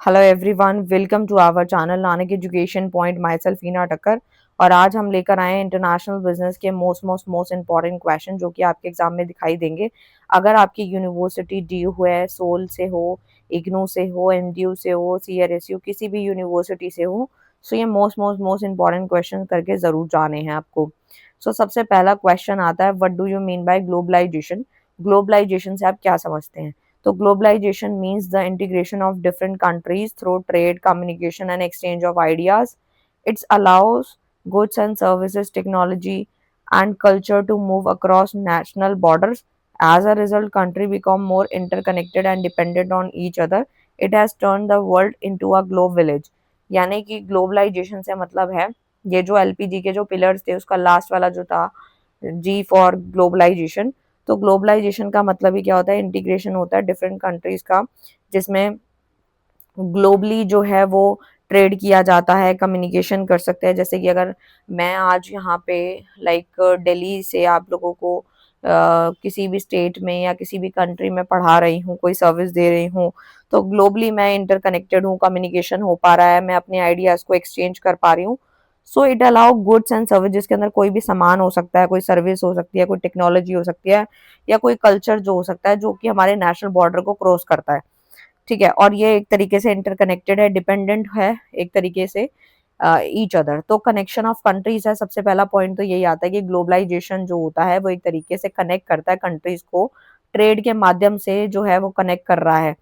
Hello everyone, welcome to our channel Nanak education point. Myself Heena Takkar. और आज हम लेकर आए हैं इंटरनेशनल बिजनेस के मोस्ट इंपॉर्टेंट क्वेश्चन जो कि आपके एग्जाम में दिखाई देंगे। अगर आपकी यूनिवर्सिटी DU है, सोल से हो, इग्नू से हो, MDU से हो, CRSU किसी भी यूनिवर्सिटी से हो, सो ये मोस्ट इंपॉर्टेंट क्वेश्चन करके ज़रूर जाने हैं आपको। सो सबसे पहला क्वेश्चन आता है, what do you mean by globalisation. Globalisation से आप क्या समझते हैं? तो globalization means the integration of different countries through trade, communication, and exchange of ideas. It allows goods and services, technology, and culture to move across national borders. As a result, countries become more interconnected and dependent on each other. It has turned the world into a globe village. यानी कि globalisation से मतलब है, ये जो LPG के जो pillars थे उसका लास्ट वाला जो था, G फॉर ग्लोबलाइजेशन। तो ग्लोबलाइजेशन का मतलब ही क्या होता है? इंटीग्रेशन होता है डिफरेंट कंट्रीज का, जिसमें ग्लोबली जो है वो ट्रेड किया जाता है, कम्युनिकेशन कर सकते हैं। जैसे कि अगर मैं आज यहाँ पे लाइक दिल्ली से आप लोगों को किसी भी स्टेट में या किसी भी कंट्री में पढ़ा रही हूँ, कोई सर्विस दे रही हूँ, तो ग्लोबली मैं इंटरकनेक्टेड हूँ, कम्युनिकेशन हो पा रहा है, मैं अपने आइडियाज़ को एक्सचेंज कर पा रही हूँ। So it allow goods and service, जिसके अंदर कोई भी सामान हो सकता है, कोई सर्विस हो सकती है, कोई टेक्नोलॉजी हो सकती है, या कोई कल्चर जो हो सकता है जो कि हमारे नेशनल बॉर्डर को क्रॉस करता है। ठीक है, और ये एक तरीके से इंटरकनेक्टेड है, डिपेंडेंट है एक तरीके से ईच अदर। तो कनेक्शन ऑफ कंट्रीज है, सबसे पहला पॉइंट तो यही आता है कि ग्लोबलाइजेशन जो होता है वो एक तरीके से कनेक्ट करता है कंट्रीज को, ट्रेड के माध्यम से जो है वो कनेक्ट कर रहा है।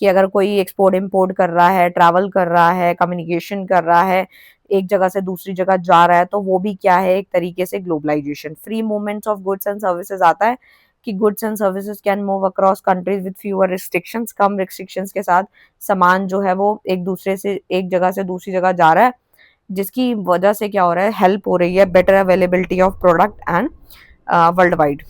कि अगर कोई एक्सपोर्ट इम्पोर्ट कर रहा है, ट्रैवल कर रहा है, कम्युनिकेशन कर रहा है, एक जगह से दूसरी जगह जा रहा है, तो वो भी क्या है, एक तरीके से globalisation. Free movements of goods and services आता है कि goods and services can move across countries with fewer restrictions, कम रिस्ट्रिक्शंस के साथ सामान जो है वो एक दूसरे से, एक जगह से दूसरी जगह जा रहा है, जिसकी वजह से क्या हो रहा है, हेल्प हो रही है, better availability of product and world wide.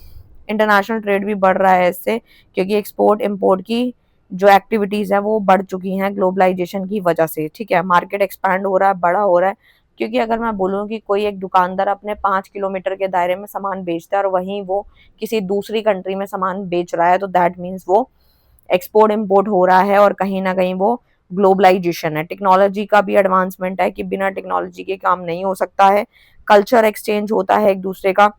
International trade भी बढ़ रहा है इससे, क्योंकि एक्सपोर्ट इम्पोर्ट की जो एक्टिविटीज है वो बढ़ चुकी हैं ग्लोबलाइजेशन की वजह से। ठीक है, मार्केट एक्सपैंड हो रहा है, बड़ा हो रहा है। क्योंकि अगर मैं बोलूँ कि कोई एक दुकानदार अपने 5 किलोमीटर के दायरे में सामान बेचता है और वहीं वो किसी दूसरी कंट्री में सामान बेच रहा है, तो दैट मीन्स वो एक्सपोर्ट इम्पोर्ट हो रहा है, और कहीं ना कहीं वो ग्लोबलाइजेशन है। टेक्नोलॉजी का भी एडवांसमेंट है कि बिना टेक्नोलॉजी के काम नहीं हो सकता है। कल्चर एक्सचेंज होता है एक दूसरे का,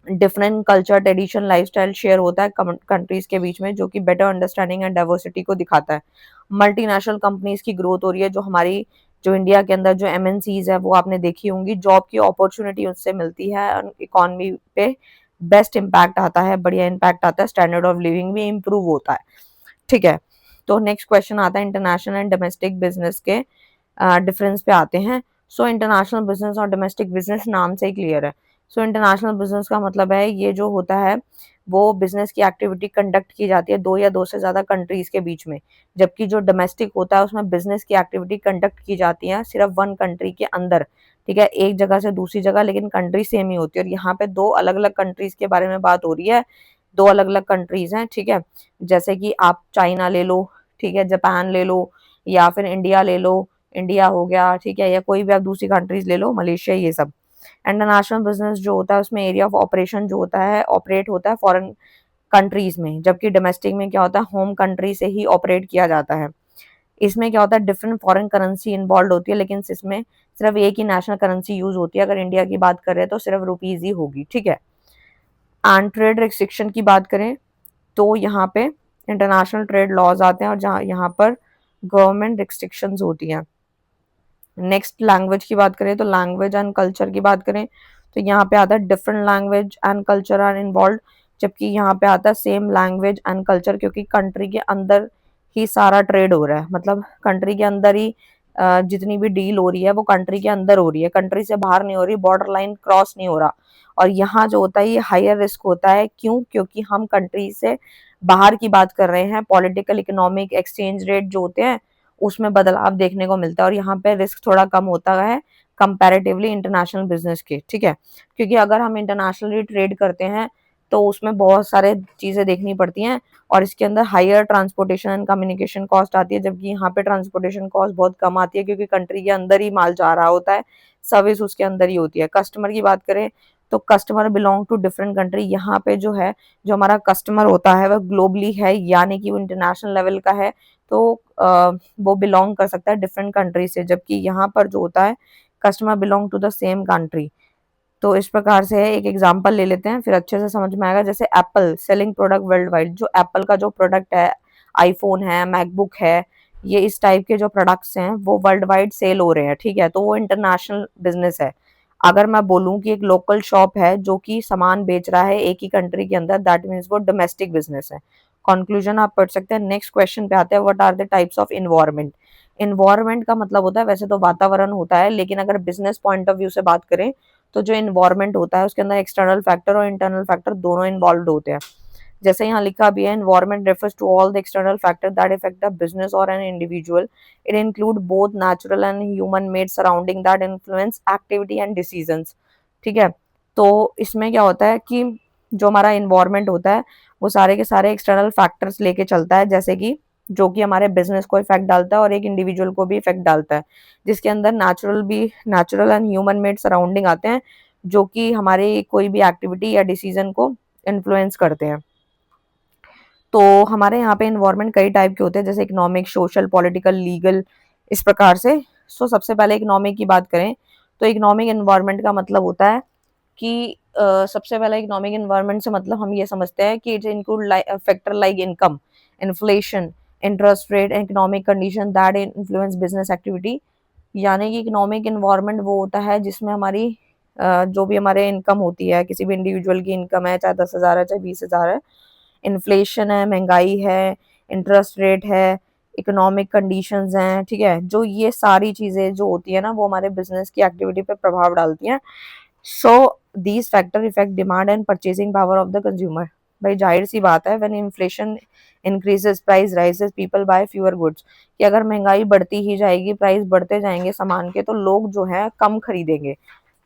different culture, tradition, lifestyle share होता है कंट्रीज के बीच में, जो कि बेटर अंडरस्टैंडिंग एंड डाइवर्सिटी को दिखाता है। मल्टीनेशनल कंपनीज की ग्रोथ हो रही है, जो हमारी जो इंडिया के अंदर जो MNCs है वो आपने देखी होंगी, जॉब की अपॉर्चुनिटी उससे मिलती है, इकोनॉमी पे बेस्ट इम्पैक्ट आता है, बढ़िया इम्पैक्ट आता है, स्टैंडर्ड ऑफ लिविंग भी इम्प्रूव होता है। ठीक है, तो नेक्स्ट क्वेश्चन आता है इंटरनेशनल एंड डोमेस्टिक बिजनेस के डिफरेंस पे आते हैं। सो इंटरनेशनल बिजनेस और डोमेस्टिक बिजनेस नाम से ही क्लियर है। सो इंटरनेशनल बिजनेस का मतलब है, ये जो होता है वो बिजनेस की एक्टिविटी कंडक्ट की जाती है दो या दो से ज्यादा कंट्रीज के बीच में, जबकि जो डोमेस्टिक होता है उसमें बिजनेस की एक्टिविटी कंडक्ट की जाती है सिर्फ वन कंट्री के अंदर। ठीक है, एक जगह से दूसरी जगह, लेकिन कंट्री सेम ही होती है। और यहाँ पे दो अलग अलग कंट्रीज के बारे में बात हो रही है, दो अलग अलग कंट्रीज हैं। ठीक है, जैसे कि आप चाइना ले लो, ठीक है, जापान ले लो, या फिर इंडिया ले लो, इंडिया हो गया, ठीक है, या कोई भी आप दूसरी कंट्रीज ले लो, मलेशिया, ये सब। इंटरनेशनल बिजनेस जो होता है उसमें एरिया ऑफ ऑपरेशन जो होता है, ऑपरेट होता है फॉरेन कंट्रीज में, जबकि डोमेस्टिक में क्या होता है, होम कंट्री से ही ऑपरेट किया जाता है। इसमें क्या होता है, डिफरेंट फॉरेन करेंसी इन्वॉल्व होती है, लेकिन इसमें सिर्फ एक ही नेशनल करेंसी यूज होती है। अगर इंडिया की बात करें तो सिर्फ रुपीज ही होगी। ठीक है, एंड ट्रेड रिस्ट्रिक्शन की बात करें तो यहाँ पे इंटरनेशनल ट्रेड लॉज आते हैं, और जहाँ यहाँ पर गवर्नमेंट रिस्ट्रिक्शंस होती हैं। नेक्स्ट लैंग्वेज की बात करें तो लैंग्वेज एंड कल्चर की बात करें तो यहाँ पे आता है different language and culture are involve, जबकि यहाँ पे आता है सेम लैंग्वेज एंड कल्चर, क्योंकि कंट्री के अंदर ही सारा ट्रेड हो रहा है। मतलब कंट्री के अंदर ही जितनी भी डील हो रही है वो कंट्री के अंदर हो रही है, कंट्री से बाहर नहीं हो रही, बॉर्डर लाइन क्रॉस नहीं हो रहा। और यहाँ जो होता है ये हायर रिस्क होता है। क्यों? क्योंकि हम कंट्री से बाहर की बात कर रहे हैं, पॉलिटिकल, इकोनॉमिक, एक्सचेंज रेट जो होते हैं उसमें बदलाव देखने को मिलता है, और यहाँ पे रिस्क थोड़ा कम होता है कंपैरेटिवली इंटरनेशनल बिजनेस के। ठीक है, क्योंकि अगर हम इंटरनेशनली ट्रेड करते हैं तो उसमें बहुत सारे चीजें देखनी पड़ती हैं, और इसके अंदर higher transportation and communication cost आती है, जबकि यहाँ पे ट्रांसपोर्टेशन कॉस्ट बहुत कम आती है, क्योंकि कंट्री के अंदर ही माल जा रहा होता है, सर्विस उसके अंदर ही होती है। कस्टमर की बात करें तो customer belong to different country, यहाँ पे जो है जो हमारा कस्टमर होता है वह ग्लोबली है, यानी कि वो इंटरनेशनल लेवल का है, तो वो बिलोंग कर सकता है डिफरेंट कंट्री से, जबकि यहाँ पर जो होता है customer belong to the same country. तो इस प्रकार से है, एक एग्जांपल ले लेते हैं फिर अच्छे से समझ में आएगा। जैसे Apple selling product world wide, जो एप्पल का जो प्रोडक्ट है, आईफोन है, मैकबुक है, ये इस टाइप के जो प्रोडक्ट्स हैं वो वर्ल्ड वाइड सेल हो रहे हैं, ठीक है, तो वो इंटरनेशनल बिजनेस है। अगर मैं बोलूं कि एक लोकल शॉप है जो कि सामान बेच रहा है एक ही कंट्री के अंदर, दैट मीन्स वो डोमेस्टिक बिजनेस है। कंक्लूजन आप पढ़ सकते हैं। नेक्स्ट क्वेश्चन पे आते हैं, what are the types of environment. Environment का मतलब होता है वैसे तो वातावरण होता है, लेकिन अगर बिजनेस पॉइंट ऑफ व्यू से बात करें तो जो इन्वायरमेंट होता है उसके अंदर एक्सटर्नल फैक्टर और इंटरनल फैक्टर दोनों इन्वॉल्व होते हैं। जैसे यहाँ लिखा भी है, environment refers to all the external factor that effect the business और an individual. It include both natural and human made surrounding that influence activity and decisions. ठीक है, तो इसमें क्या होता है कि जो हमारा इन्वायरमेंट होता है वो सारे के सारे एक्सटर्नल फैक्टर्स लेके चलता है, जैसे कि जो कि हमारे बिजनेस को इफेक्ट डालता है और एक इंडिविजुअल को भी इफेक्ट डालता है, जिसके अंदर natural and human made surrounding आते हैं, जो कि हमारे कोई भी एक्टिविटी या डिसीजन को इन्फ्लुएंस करते हैं। तो हमारे यहाँ पे इन्वायरमेंट कई टाइप के होते हैं, जैसे इकोनॉमिक, सोशल, पॉलिटिकल, लीगल, इस प्रकार से। सबसे पहले इकोनॉमिक की बात करें तो इकोनॉमिक इन्वायरमेंट का मतलब होता है कि सबसे पहले इकोनॉमिक इन्वायरमेंट से मतलब हम ये समझते हैं कि it include factor like income, inflation, interest rate, economic condition that influence business activity. यानी कि इकोनॉमिक इन्वायरमेंट वो होता है जिसमें हमारी जो भी हमारे इनकम होती है, किसी भी इंडिविजुअल की इनकम है, चाहे 10,000 है चाहे 20,000 है, इन्फ्लेशन है, महंगाई है, इंटरेस्ट रेट है, इकोनॉमिक कंडीशंस हैं, ठीक है, जो ये सारी चीजें जो होती है ना वो हमारे बिजनेस की एक्टिविटी पे प्रभाव डालती हैं। So these factor effect demand and purchasing power of the consumer. भाई जाहिर सी बात है, when inflation increases price rises people buy fewer goods, कि अगर महंगाई बढ़ती ही जाएगी, प्राइस बढ़ते जाएंगे सामान के, तो लोग जो है कम खरीदेंगे।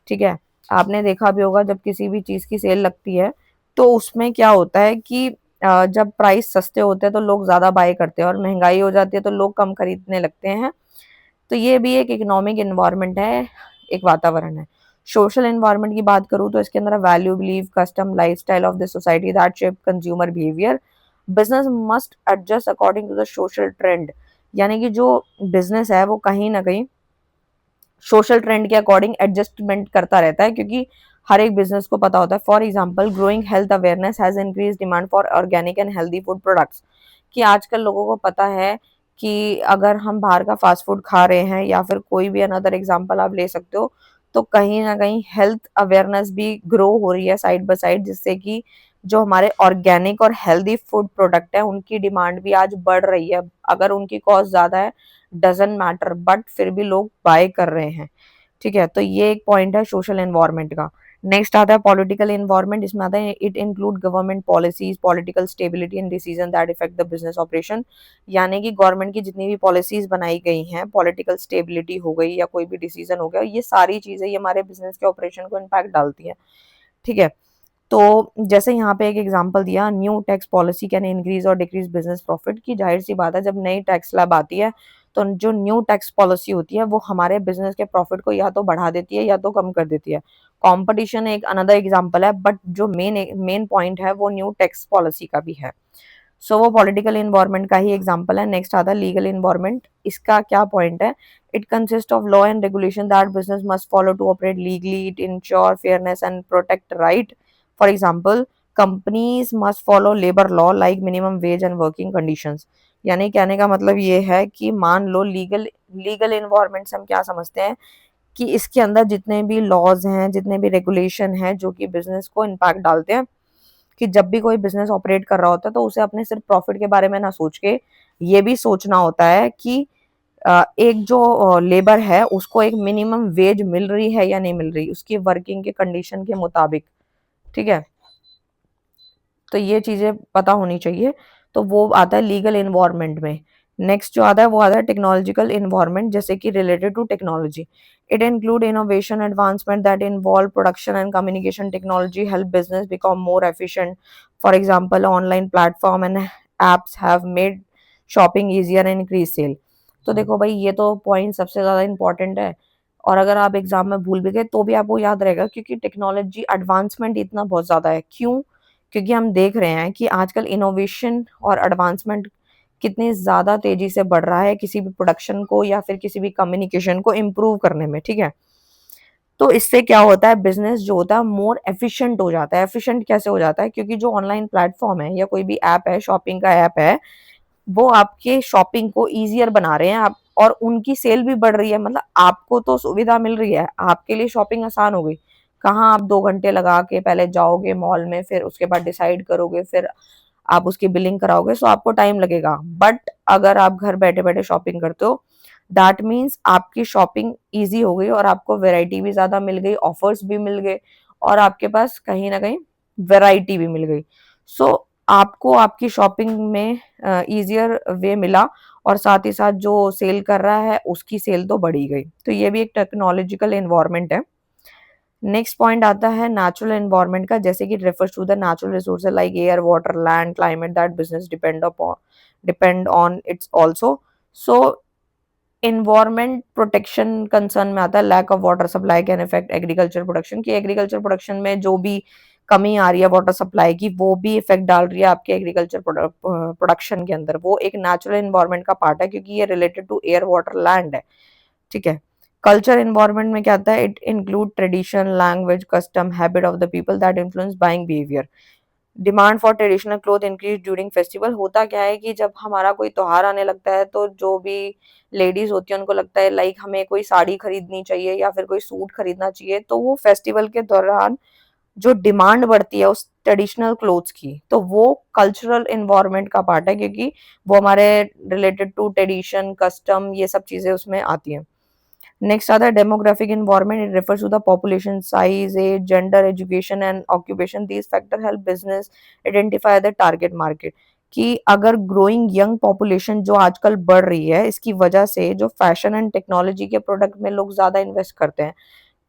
ठीक है, आपने देखा भी होगा जब किसी भी चीज की सेल लगती है तो उसमें क्या होता है कि जब प्राइस सस्ते होते हैं तो लोग ज्यादा बाय करते हैं, और महंगाई हो जाती है तो लोग कम खरीदने लगते हैं। तो ये भी एक इकोनॉमिक इन्वायरमेंट है, एक वातावरण है। सोशल इन्वायरमेंट की बात करूँ तो इसके अंदर value, believe, custom, lifestyle of the society that shape consumer behaviour. Business must adjust according to the social trend, यानी कि जो बिजनेस है वो कहीं ना कहीं सोशल ट्रेंड के अकॉर्डिंग एडजस्टमेंट करता रहता है, क्योंकि हर एक बिजनेस को पता होता है। For example, growing health awareness has increase demand for organic and healthy food products, कि आजकल लोगों को पता है कि अगर हम बाहर का फास्ट फूड खा रहे हैं या फिर कोई भी अनदर एग्जाम्पल आप ले सकते हो, तो कहीं ना कहीं हेल्थ अवेयरनेस भी ग्रो हो रही है साइड बाय साइड, जिससे कि जो हमारे ऑर्गेनिक और हेल्दी फूड प्रोडक्ट है उनकी डिमांड भी आज बढ़ रही है। अगर उनकी कॉस्ट ज्यादा है डजेंट मैटर, बट फिर भी लोग बाय कर रहे हैं। ठीक है, तो ये एक पॉइंट है सोशल एनवायरनमेंट का। नेक्स्ट आता है पॉलिटिकल एनवायरनमेंट, इसमें आता है it include government policies, political stability and decision that effect the business operation. यानी कि गवर्नमेंट की जितनी भी पॉलिसीज बनाई गई हैं, पॉलिटिकल स्टेबिलिटी हो गई या कोई भी डिसीजन हो गया, ये सारी चीजें ये हमारे बिजनेस के ऑपरेशन को इम्पैक्ट डालती है। ठीक है, तो जैसे यहाँ पे एक एग्जांपल दिया, new tax policy can increase और डिक्रीज बिजनेस प्रॉफिट, की जाहिर सी बात है जब नई टैक्स स्लैब आती है तो जो न्यू टैक्स पॉलिसी होती है वो हमारे बिजनेस के प्रॉफिट को या तो बढ़ा देती है या तो कम कर देती है। कंपटीशन एक अनदर एग्जांपल है, बट जो मेन पॉइंट है वो न्यू टैक्स पॉलिसी का भी है। वो पॉलिटिकल इन्वायरमेंट का ही एग्जांपल है। नेक्स्ट आता है लीगल इन्वायरमेंट, इसका क्या पॉइंट है, it consist of law and regulation that business must follow to operate legally, it ensure fairness and protect right. For example, companies must follow labour law like minimum wage and working conditions. यानी कहने का मतलब ये है कि मान लो legal legal environment से हम क्या समझते हैं कि इसके अंदर जितने भी लॉज हैं, जितने भी रेगुलेशन हैं जो कि बिजनेस को इम्पैक्ट डालते हैं, कि जब भी कोई बिजनेस ऑपरेट कर रहा होता है तो उसे अपने सिर्फ प्रॉफिट के बारे में ना सोच के ये भी सोचना होता है कि एक जो लेबर है उसको एक मिनिमम वेज मिल रही है या नहीं मिल रही, उसकी वर्किंग के कंडीशन के मुताबिक। ठीक है, तो ये चीजें पता होनी चाहिए। तो वो आता है लीगल इन्वायरमेंट में। नेक्स्ट जो आता है वो आता है टेक्नोलॉजिकल इन्वायरमेंट, जैसे कि related to technology. It include innovation advancement that involve production and communication technology help business become more efficient. For example, online platform and apps have made shopping easier and increase sale. तो देखो भाई, ये तो point सबसे ज्यादा important है। और अगर आप एग्जाम में भूल भी गए तो भी आपको याद रहेगा, क्योंकि टेक्नोलॉजी एडवांसमेंट इतना बहुत ज़्यादा है। क्यों? क्योंकि हम देख रहे हैं कि आजकल इनोवेशन और एडवांसमेंट कितनी ज़्यादा तेज़ी से बढ़ रहा है किसी भी प्रोडक्शन को या फिर किसी भी कम्युनिकेशन को इम्प्रूव करने में, ठीक है? तो इससे क्या होता है, बिज़नेस जो होता है मोर एफिशिएंट हो जाता है। एफिशिएंट कैसे हो जाता है? क्योंकि जो ऑनलाइन प्लेटफ़ॉर्म है या कोई भी ऐप है, शॉपिंग का ऐप है, वो आपके शॉपिंग को ईज़ियर बना रहे हैं आप, और उनकी सेल भी बढ़ रही है। मतलब आपको तो सुविधा मिल रही है, आपके लिए शॉपिंग आसान हो गई। कहाँ आप 2 घंटे लगा के पहले जाओगे मॉल में, फिर उसके बाद डिसाइड करोगे, फिर आप उसकी बिलिंग कराओगे, सो आपको टाइम लगेगा। बट अगर आप घर बैठे-बैठे शॉपिंग करते हो, दैट मीन्स आपकी शॉपिंग ईज़ी हो गई और आपको वैरायटी भी ज़्यादा मिल गई, ऑफर्स भी मिल गए और आपके पास कहीं न कहीं वैरायटी भी मिल गई। सो आपको आपकी शॉपिंग में ईज़ियर वे मिला और साथ ही साथ जो सेल कर रहा है, उसकी सेल तो बढ़ ही गई। तो ये भी एक टेक्नोलॉजिकल एनवायरनमेंट है। नेक्स्ट पॉइंट आता है नेचुरल एनवायरनमेंट का, जैसे कि refers to the natural resources like air, water, land, climate that business depend on its also. So environment protection concern में आता है lack of water supply can affect agriculture production, कि agriculture production में जो भी कमी आ रही है वाटर सप्लाई की, वो भी इफेक्ट डाल रही है आपके एग्रीकल्चर प्रोडक्शन के अंदर। वो एक नेचुरल एनवायरनमेंट का पार्ट है, क्योंकि ये related to air, water, land है, ठीक है। कल्चर एनवायरनमेंट में क्या आता है? It include tradition, language, custom, habit of the people that influence buying behaviour. Demand for traditional cloth increase during festival. होता क्या है कि जब हमारा कोई त्योहार आने लगता है, तो जो भी लेडीज होती है उनको लगता है लाइक हमें कोई साड़ी खरीदनी चाहिए या फिर कोई सूट खरीदना चाहिए, तो वो फेस्टिवल के दौरान जो डिमांड बढ़ती है उस ट्रेडिशनल क्लोथ्स की, तो वो कल्चरल एनवायरनमेंट का पार्ट है, क्योंकि वो हमारे रिलेटेड टू ट्रेडिशन, कस्टम, ये सब चीजें उसमें आती हैं। नेक्स्ट आता है demographic environment. It refers to the population size, age, gender, education and occupation. These factor help business identify the target market. कि अगर ग्रोइंग यंग पॉपुलेशन जो आजकल बढ़ रही है, इसकी वजह से जो फैशन एंड टेक्नोलॉजी के प्रोडक्ट में लोग ज़्यादा इन्वेस्ट करते हैं,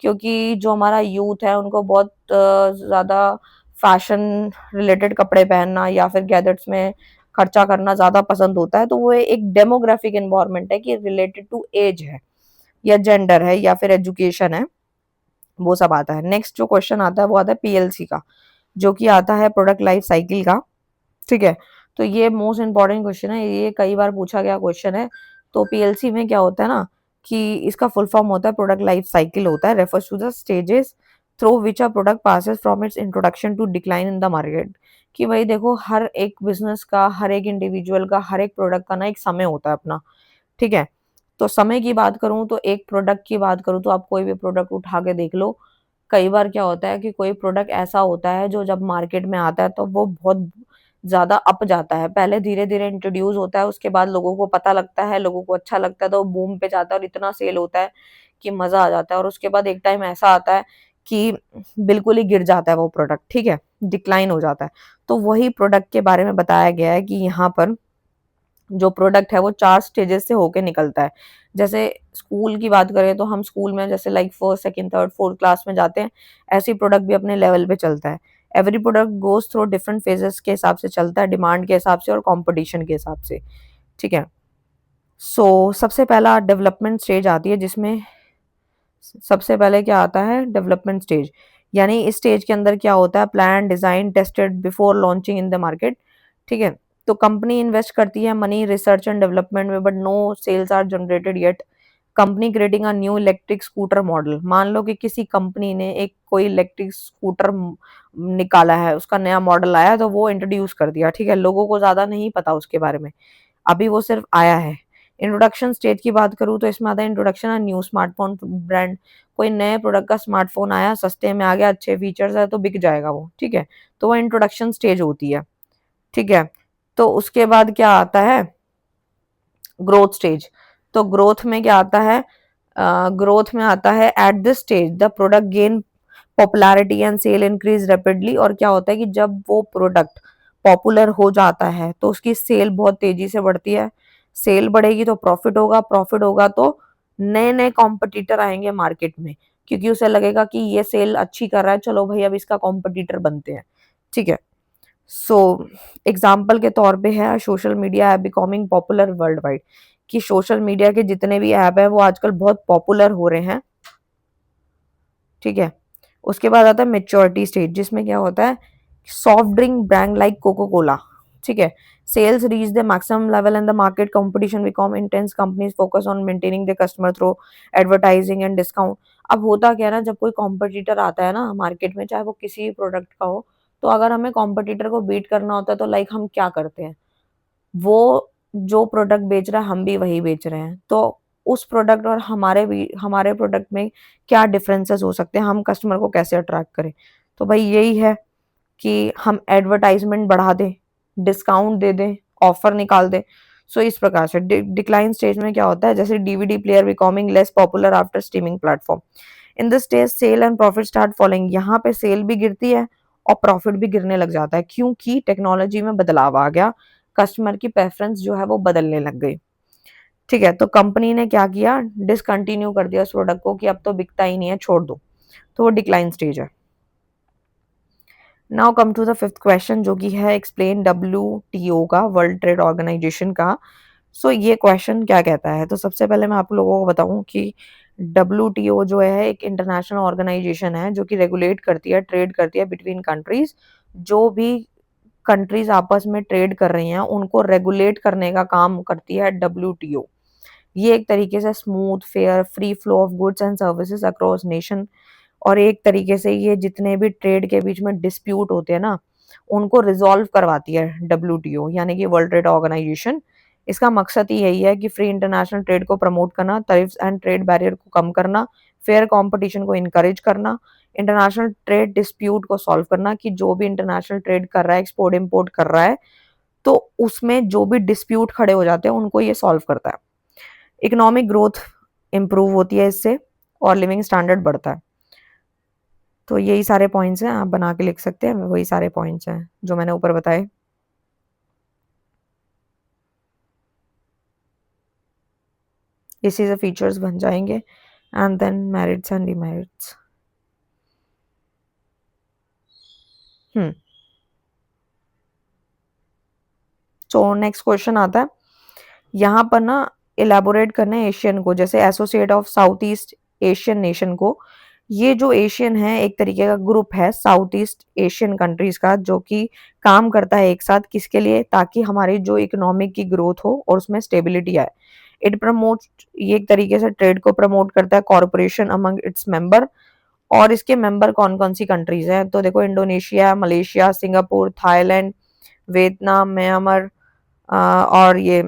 क्योंकि जो हमारा यूथ है उनको बहुत ज़्यादा फैशन रिलेटेड कपड़े पहनना या फिर गैजेट्स में खर्चा करना ज़्यादा पसंद होता है। तो वो एक डेमोग्राफिक एनवायरनमेंट है कि रिलेटेड टू एज है या जेंडर है या फिर एजुकेशन है, वो सब आता है। नेक्स्ट जो क्वेश्चन आता है वो आता है पीएलसी का, जो कि आता है प्रोडक्ट लाइफ साइकिल का, ठीक है। तो ये मोस्ट इंपॉर्टेंट क्वेश्चन है, ये कई बार पूछा गया क्वेश्चन है। तो पीएलसी में क्या होता है ना, कि इसका फुल फॉर्म होता है प्रोडक्ट लाइफ साइकिल होता है, refers to the stages through which a product passes from its introduction to decline in the market. कि भाई देखो, हर एक बिजनेस का, हर एक इंडिविजुअल का, हर एक प्रोडक्ट का ना एक समय होता है अपना, ठीक है। तो समय की बात करूँ, तो एक प्रोडक्ट की बात करूँ, तो आप कोई भी प्रोडक्ट उठा के देख लो। कई बार क्या होता है कि कोई प्रोडक्ट ऐसा होता है जो जब मार्केट में आता है तो वो बहुत ज़्यादा अप जाता है। पहले धीरे-धीरे इंट्रोड्यूस होता है, उसके बाद लोगों को पता लगता है, लोगों को अच्छा लगता है, तो वो बूम पे जाता है और इतना सेल होता है कि मज़ा आ जाता है। और उसके बाद एक टाइम ऐसा आता है कि बिल्कुल ही गिर जाता है वो प्रोडक्ट, ठीक है? डिक्लाइन हो जाता है। तो वही प्रोडक्ट के बारे में बताया गया है कि यहाँ पर जो प्रोडक्ट है वो 4 स्टेजेस से होके निकलता है। जैसे स्कूल की बात करें, तो हम स्कूल में जैसे like 1st, 2nd, 3rd, 4th class में जाते हैं, ऐसे ही प्रोडक्ट भी अपने लेवल पे चलता है। Every product goes through different phases के हिसाब से चलता है, डिमांड के हिसाब से और कॉम्पिटिशन के हिसाब से, ठीक है? सबसे पहला डेवलपमेंट स्टेज आती है, जिसमें सबसे पहले क्या आता है? Development stage. यानी इस स्टेज के अंदर क्या होता है? Plan, design, tested before launching in the market, ठीक है? तो कंपनी इन्वेस्ट करती है मनी रिसर्च एंड डेवलपमेंट में, but no sales are generated yet. Company creating a new electric scooter model. मान लो कि किसी कंपनी ने एक कोई इलेक्ट्रिक स्कूटर निकाला है, उसका नया मॉडल आया, तो वो इंट्रोड्यूस कर दिया, ठीक है? लोगों को ज़्यादा नहीं पता उसके बारे में, अभी वो सिर्फ आया है। इंट्रोडक्शन स्टेज की बात करूँ, तो इसमें आता है introduction a new smartphone brand. कोई नए प्रोडक्ट का स्मार्टफ़ोन आया, सस्ते में आ गया, अच्छे फीचर्स है, तो बिक जाएगा वो, ठीक है? तो वो इंट्रोडक्शन स्टेज होती है, ठीक है? तो उसके बाद क्या आता है? Growth stage. तो ग्रोथ में क्या आता है? ग्रोथ में आता है at this stage the product gain popularity and sale increase rapidly. और क्या होता है कि जब वो प्रोडक्ट पॉपुलर हो जाता है, तो उसकी सेल बहुत तेजी से बढ़ती है। सेल बढ़ेगी तो प्रॉफिट होगा, प्रॉफिट होगा तो नए-नए कॉम्पिटिटर आएँगे मार्केट में, क्योंकि उसे लगेगा कि ये सेल अच्छी कर रहा है, चलो भई अब इसका कॉम्पिटिटर बनते हैं, ठीक है? सो एग्जाम्पल के तौर पे है social media app becoming popular world wide, कि सोशल मीडिया के जितने भी ऐप है वो आजकल बहुत पॉपुलर हो रहे हैं ठीक है। उसके बाद आता है मैच्योरिटी स्टेज, जिसमें क्या होता है, soft drink brand like Coca Cola, ठीक है, sales reach the maximum level and the market competition become intense, companies focus on maintaining the customer through advertising and discount. अब होता क्या है ना, जब कोई कॉम्पिटिटर आता है ना मार्केट में, चाहे वो किसी भी प्रोडक्ट का हो, तो अगर हमें कॉम्पिटिटर को बीट करना होता है तो लाइक हम क्या करते हैं, वो जो प्रोडक्ट बेच रहा है हम भी वही बेच रहे हैं, तो उस प्रोडक्ट और हमारे प्रोडक्ट में क्या डिफरेंसेस हो सकते हैं, हम कस्टमर को कैसे अट्रैक्ट करें। तो भाई यही है कि हम एडवर्टाइजमेंट बढ़ा दें, डिस्काउंट दे दें, ऑफर निकाल दें। सो इस प्रकार से डिक्लाइन स्टेज में क्या होता है, जैसे DVD player becoming less popular after streaming platform, in this stage sale and profit start following. यहाँ पे सेल भी गिरती है और प्रॉफिट भी गिरने लग जाता है, क्योंकि टेक्नोलॉजी में बदलाव आ गया, कस्टमर की प्रेफरेंस जो है वो बदलने लग गई। ठीक है, तो कंपनी ने क्या किया, डिसकंटिन्यू कर दिया उस प्रोडक्ट को कि अब तो बिकता ही नहीं है, छोड़ दो। तो वो डिक्लाइन स्टेज है। Now come to the fifth question, जो कि है एक्सप्लेन WTO का, वर्ल्ड ट्रेड ऑर्गेनाइजेशन का। सो ये क्वेश्चन क्या कहता है, तो सबसे पहले मैं आप लोगों को बताऊं कि WTO जो है एक इंटरनेशनल ऑर्गेनाइजेशन है जो कि रेगुलेट करती है, ट्रेड करती है बिटवीन कंट्रीज। जो भी कंट्रीज आपस में ट्रेड कर रही हैं उनको रेगुलेट करने का काम करती है WTO। ये एक तरीके से smooth fair free flow of goods and services across nation, और एक तरीके से ये जितने भी ट्रेड के बीच में डिस्प्यूट होते हैं ना, उनको रिजॉल्व करवाती है WTO, यानी कि वर्ल्ड ट्रेड ऑर्गेनाइजेशन। इसका मकसद ही यही है कि फ्री इंटरनेशनल ट्रेड को प्रमोट करना, टैरिफ्स एंड ट्रेड बैरियर को कम करना, फेयर कंपटीशन को इनकरेज करना, इंटरनेशनल ट्रेड डिस्प्यूट को सॉल्व करना, कि जो भी इंटरनेशनल ट्रेड कर रहा है, एक्सपोर्ट इंपोर्ट कर रहा है, तो उसमें जो भी डिस्प्यूट खड़े हो जाते हैं उनको ये सॉल्व करता है। इकोनॉमिक ग्रोथ इंप्रूव होती है इससे, और लिविंग स्टैंडर्ड बढ़ता है। तो यही सारे पॉइंट्स हैं, आप बना के लिख सकते हैं, वही सारे पॉइंट्स हैं जो मैंने ऊपर बताए। इसी से फीचर्स बन जाएंगे, and then merits and demerits. हम्म तो नेक्स्ट क्वेश्चन आता है, यहाँ पर ना इलेबोरेट करना है एशियन को, जैसे associate of south east Asian nation को। ये जो एशियन है एक तरीके का ग्रुप है साउथ ईस्ट एशियन कंट्रीज का, जो कि काम करता है एक साथ, किसके लिए, ताकि हमारी जो इकोनॉमिक की ग्रोथ हो और उसमें स्टेबिलिटी आए। इट प्रमोट, ये एक तरीके से ट्रेड को प्रमोट करता है, कॉर्पोरेशन अमंग इट्स मेंबर। और इसके मेंबर कौन कौन सी कंट्रीज हैं, तो देखो Indonesia, Malaysia, Singapore, Thailand, Vietnam, Myanmar, और ये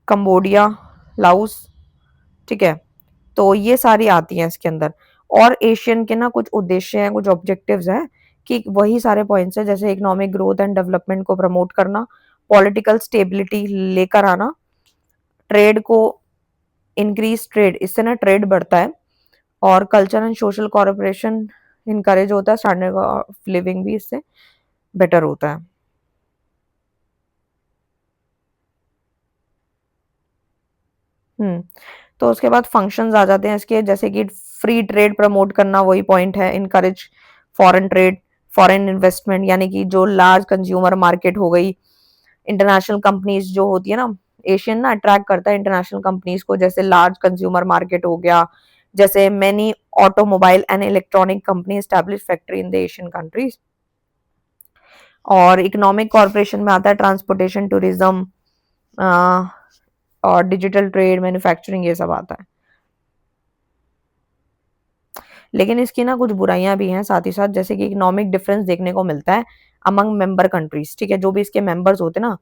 कंबोडिया, लाओस, ठीक है। तो ये सारी आती हैं इसके अंदर। और एशियन के ना कुछ उद्देश्य हैं, कुछ ऑब्जेक्टिव्स हैं, कि वही सारे पॉइंट्स हैं, जैसे इकोनॉमिक ग्रोथ एंड डेवलपमेंट को प्रमोट करना, पॉलिटिकल स्टेबिलिटी लेकर आना, ट्रेड को इंक्रीज, ट्रेड इससे ना ट्रेड बढ़ता है, और culture and social cooperation encourage होता है, स्टैंडर्ड ऑफ लिविंग भी इससे बेटर होता है। हम्म तो उसके बाद फंक्शंस आ जाते हैं इसके, जैसे कि फ्री ट्रेड प्रमोट करना, वही पॉइंट है, encourage foreign trade, foreign investment, यानी कि जो लार्ज कंज्यूमर मार्केट हो गई, इंटरनेशनल कंपनीज जो होती है ना, एशियन ना अट्रैक्ट करता है इंटरनेशनल कंपनीज को, जैसे लार्ज कंज्यूमर मार्केट हो गया, जैसे many automobile and electronic company establish factory in the Asian countries. और इकोनॉमिक कॉर्पोरेशन में आता है ट्रांसपोर्टेशन, टूरिज्म, और डिजिटल ट्रेड, मैन्युफैक्चरिंग, ये सब आता है। लेकिन इसकी ना कुछ बुराइयां भी हैं साथ ही साथ, जैसे कि इकोनॉमिक डिफरेंस देखने को मिलता है अमंग मेंबर कंट्रीज, ठीक है, जो भी इसके मेंबर्स होते हैं ना,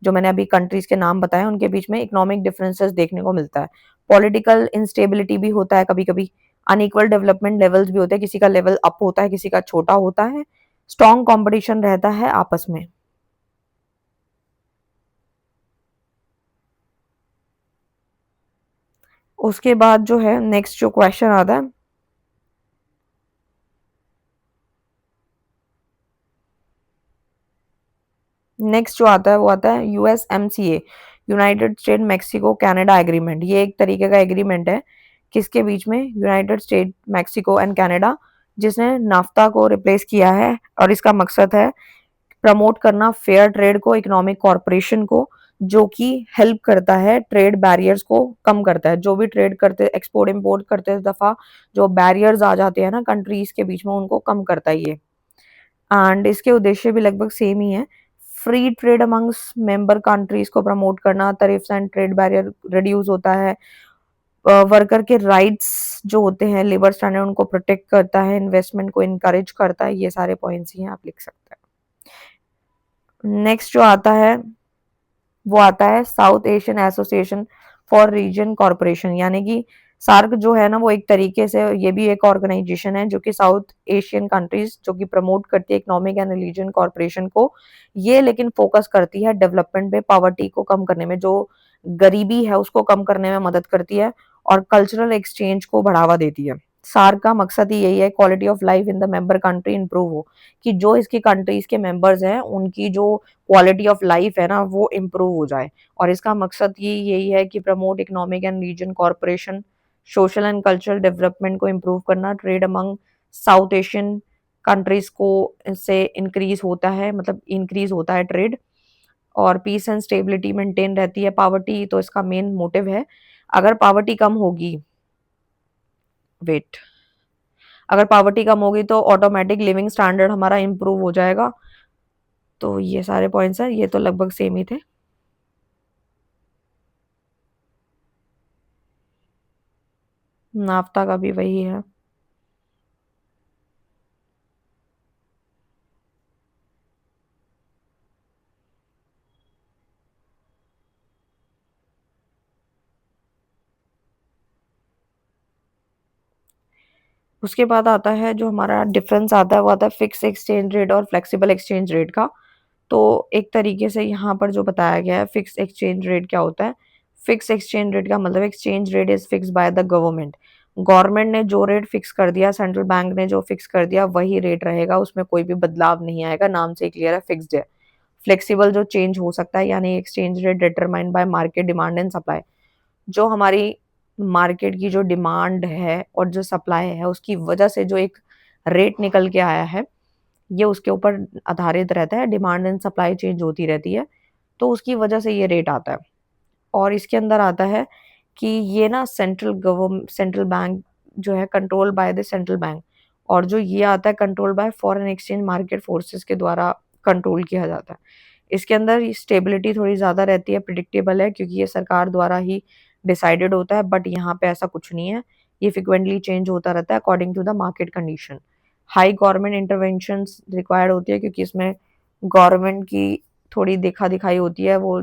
जो मैंने अभी कंट्रीज के नाम बताए, उनके बीच में इकोनॉमिक डिफरेंसेस देखने को मिलता है। पॉलिटिकल इंस्टेबिलिटी भी होता है कभी कभी, अनइक्वल डेवलपमेंट लेवल्स भी होते हैं, किसी का लेवल अप होता है, किसी का छोटा होता है, स्ट्रॉन्ग कंपटीशन रहता है आपस में। उसके बाद जो है नेक्स्ट जो क्वेश्चन आता है, नेक्स्ट जो आता है वो आता है USMCA, United state Mexico Canada agreement. ये एक तरीके का एग्रीमेंट है, किसके बीच में, United state Mexico and Canada, जिसने नाफ्ता को रिप्लेस किया है। और इसका मकसद है प्रमोट करना फेयर ट्रेड को, इकोनॉमिक कॉर्पोरेशन को, जो कि हेल्प करता है, ट्रेड बैरियर्स को कम करता है। जो भी ट्रेड करते, एक्सपोर्ट इम्पोर्ट करते दफ़ा जो बैरियर्स आ जाते हैं ना कंट्रीज़ के बीच में, उनको कम करता है ये। एंड इसके उद्देश्य भी लगभग सेम ही है। Free trade amongst member countries को प्रमोट करना, tariffs and trade barrier reduce होता है, वर्कर के राइट्स जो होते हैं, लेबर स्टैंडर्ड उनको प्रोटेक्ट करता है, इन्वेस्टमेंट को इनकरेज करता है। ये सारे पॉइंट्स ही हैं, आप लिख सकते हैं। नेक्स्ट जो आता है वो आता है South Asian association for region corporation, यानी कि सार्क जो है ना वो एक तरीके से ये भी एक ऑर्गेनाइजेशन है जो कि साउथ एशियन कंट्रीज जो कि प्रमोट करती है इकोनॉमिक एंड रीजन कॉरपोरेशन को। ये लेकिन फोकस करती है डेवलपमेंट पे, पॉवर्टी को कम करने में, जो गरीबी है उसको कम करने में मदद करती है और कल्चरल एक्सचेंज को बढ़ावा देती है। सार्क का मकसद ही यही है, quality of life in the member country improve हो, कि जो इसकी कंट्रीज के मेंबर्स हैं उनकी जो क्वालिटी ऑफ लाइफ है ना वो इम्प्रूव हो जाए। और इसका मकसद ये यही है कि promote economic and region corporation, social and cultural development को इम्प्रूव करना, trade among South Asian countries को इससे इंक्रीज होता है, मतलब इंक्रीज होता है ट्रेड, और पीस एंड स्टेबिलिटी मेंटेन रहती है। पावर्टी तो इसका मेन मोटिव है। अगर पावर्टी कम होगी, वेट, अगर पावर्टी कम होगी तो ऑटोमेटिक लिविंग स्टैंडर्ड हमारा इम्प्रूव हो जाएगा। तो ये सारे पॉइंट्स हैं, ये तो लगभग सेम ही थे। नाफ्ता का भी वही है। उसके बाद आता है जो हमारा डिफरेंस आता है वो आता है फिक्स एक्सचेंज रेट और फ्लेक्सिबल एक्सचेंज रेट का। तो एक तरीके से यहाँ पर जो बताया गया है फिक्स एक्सचेंज रेट क्या होता है। फिक्स एक्सचेंज रेट का मतलब exchange rate is fix by the government. Government ने जो रेट फिक्स कर दिया, सेंट्रल बैंक ने जो फिक्स कर दिया वही रेट रहेगा, उसमें कोई भी बदलाव नहीं आएगा, नाम से क्लियर है, फिक्स्ड है। फ्लेक्सिबल जो चेंज हो सकता है, यानी exchange rate determined by market demand and supply. जो हमारी मार्केट की जो डिमांड है और जो सप्लाई है उसकी वजह से जो एक रेट निकल के आया है, ये उसके ऊपर आधारित रहता है, डिमांड एंड सप्लाई चेंज होती रहती है, तो उसकी वजह से ये रेट आता है। और इसके अंदर आता है कि ये ना सेंट्रल बैंक जो है control by the central bank, और जो ये आता है control by foreign exchange market forces के द्वारा कंट्रोल किया जाता है। इसके अंदर स्टेबिलिटी थोड़ी ज़्यादा रहती है, प्रिडिक्टेबल है, क्योंकि ये सरकार द्वारा ही डिसाइडेड होता है, बट यहाँ पे ऐसा कुछ नहीं है, ये फ्रिक्वेंटली चेंज होता रहता है according to the market condition. High government interventions required होती है क्योंकि इसमें गवर्नमेंट की थोड़ी देखा दिखाई होती है वो,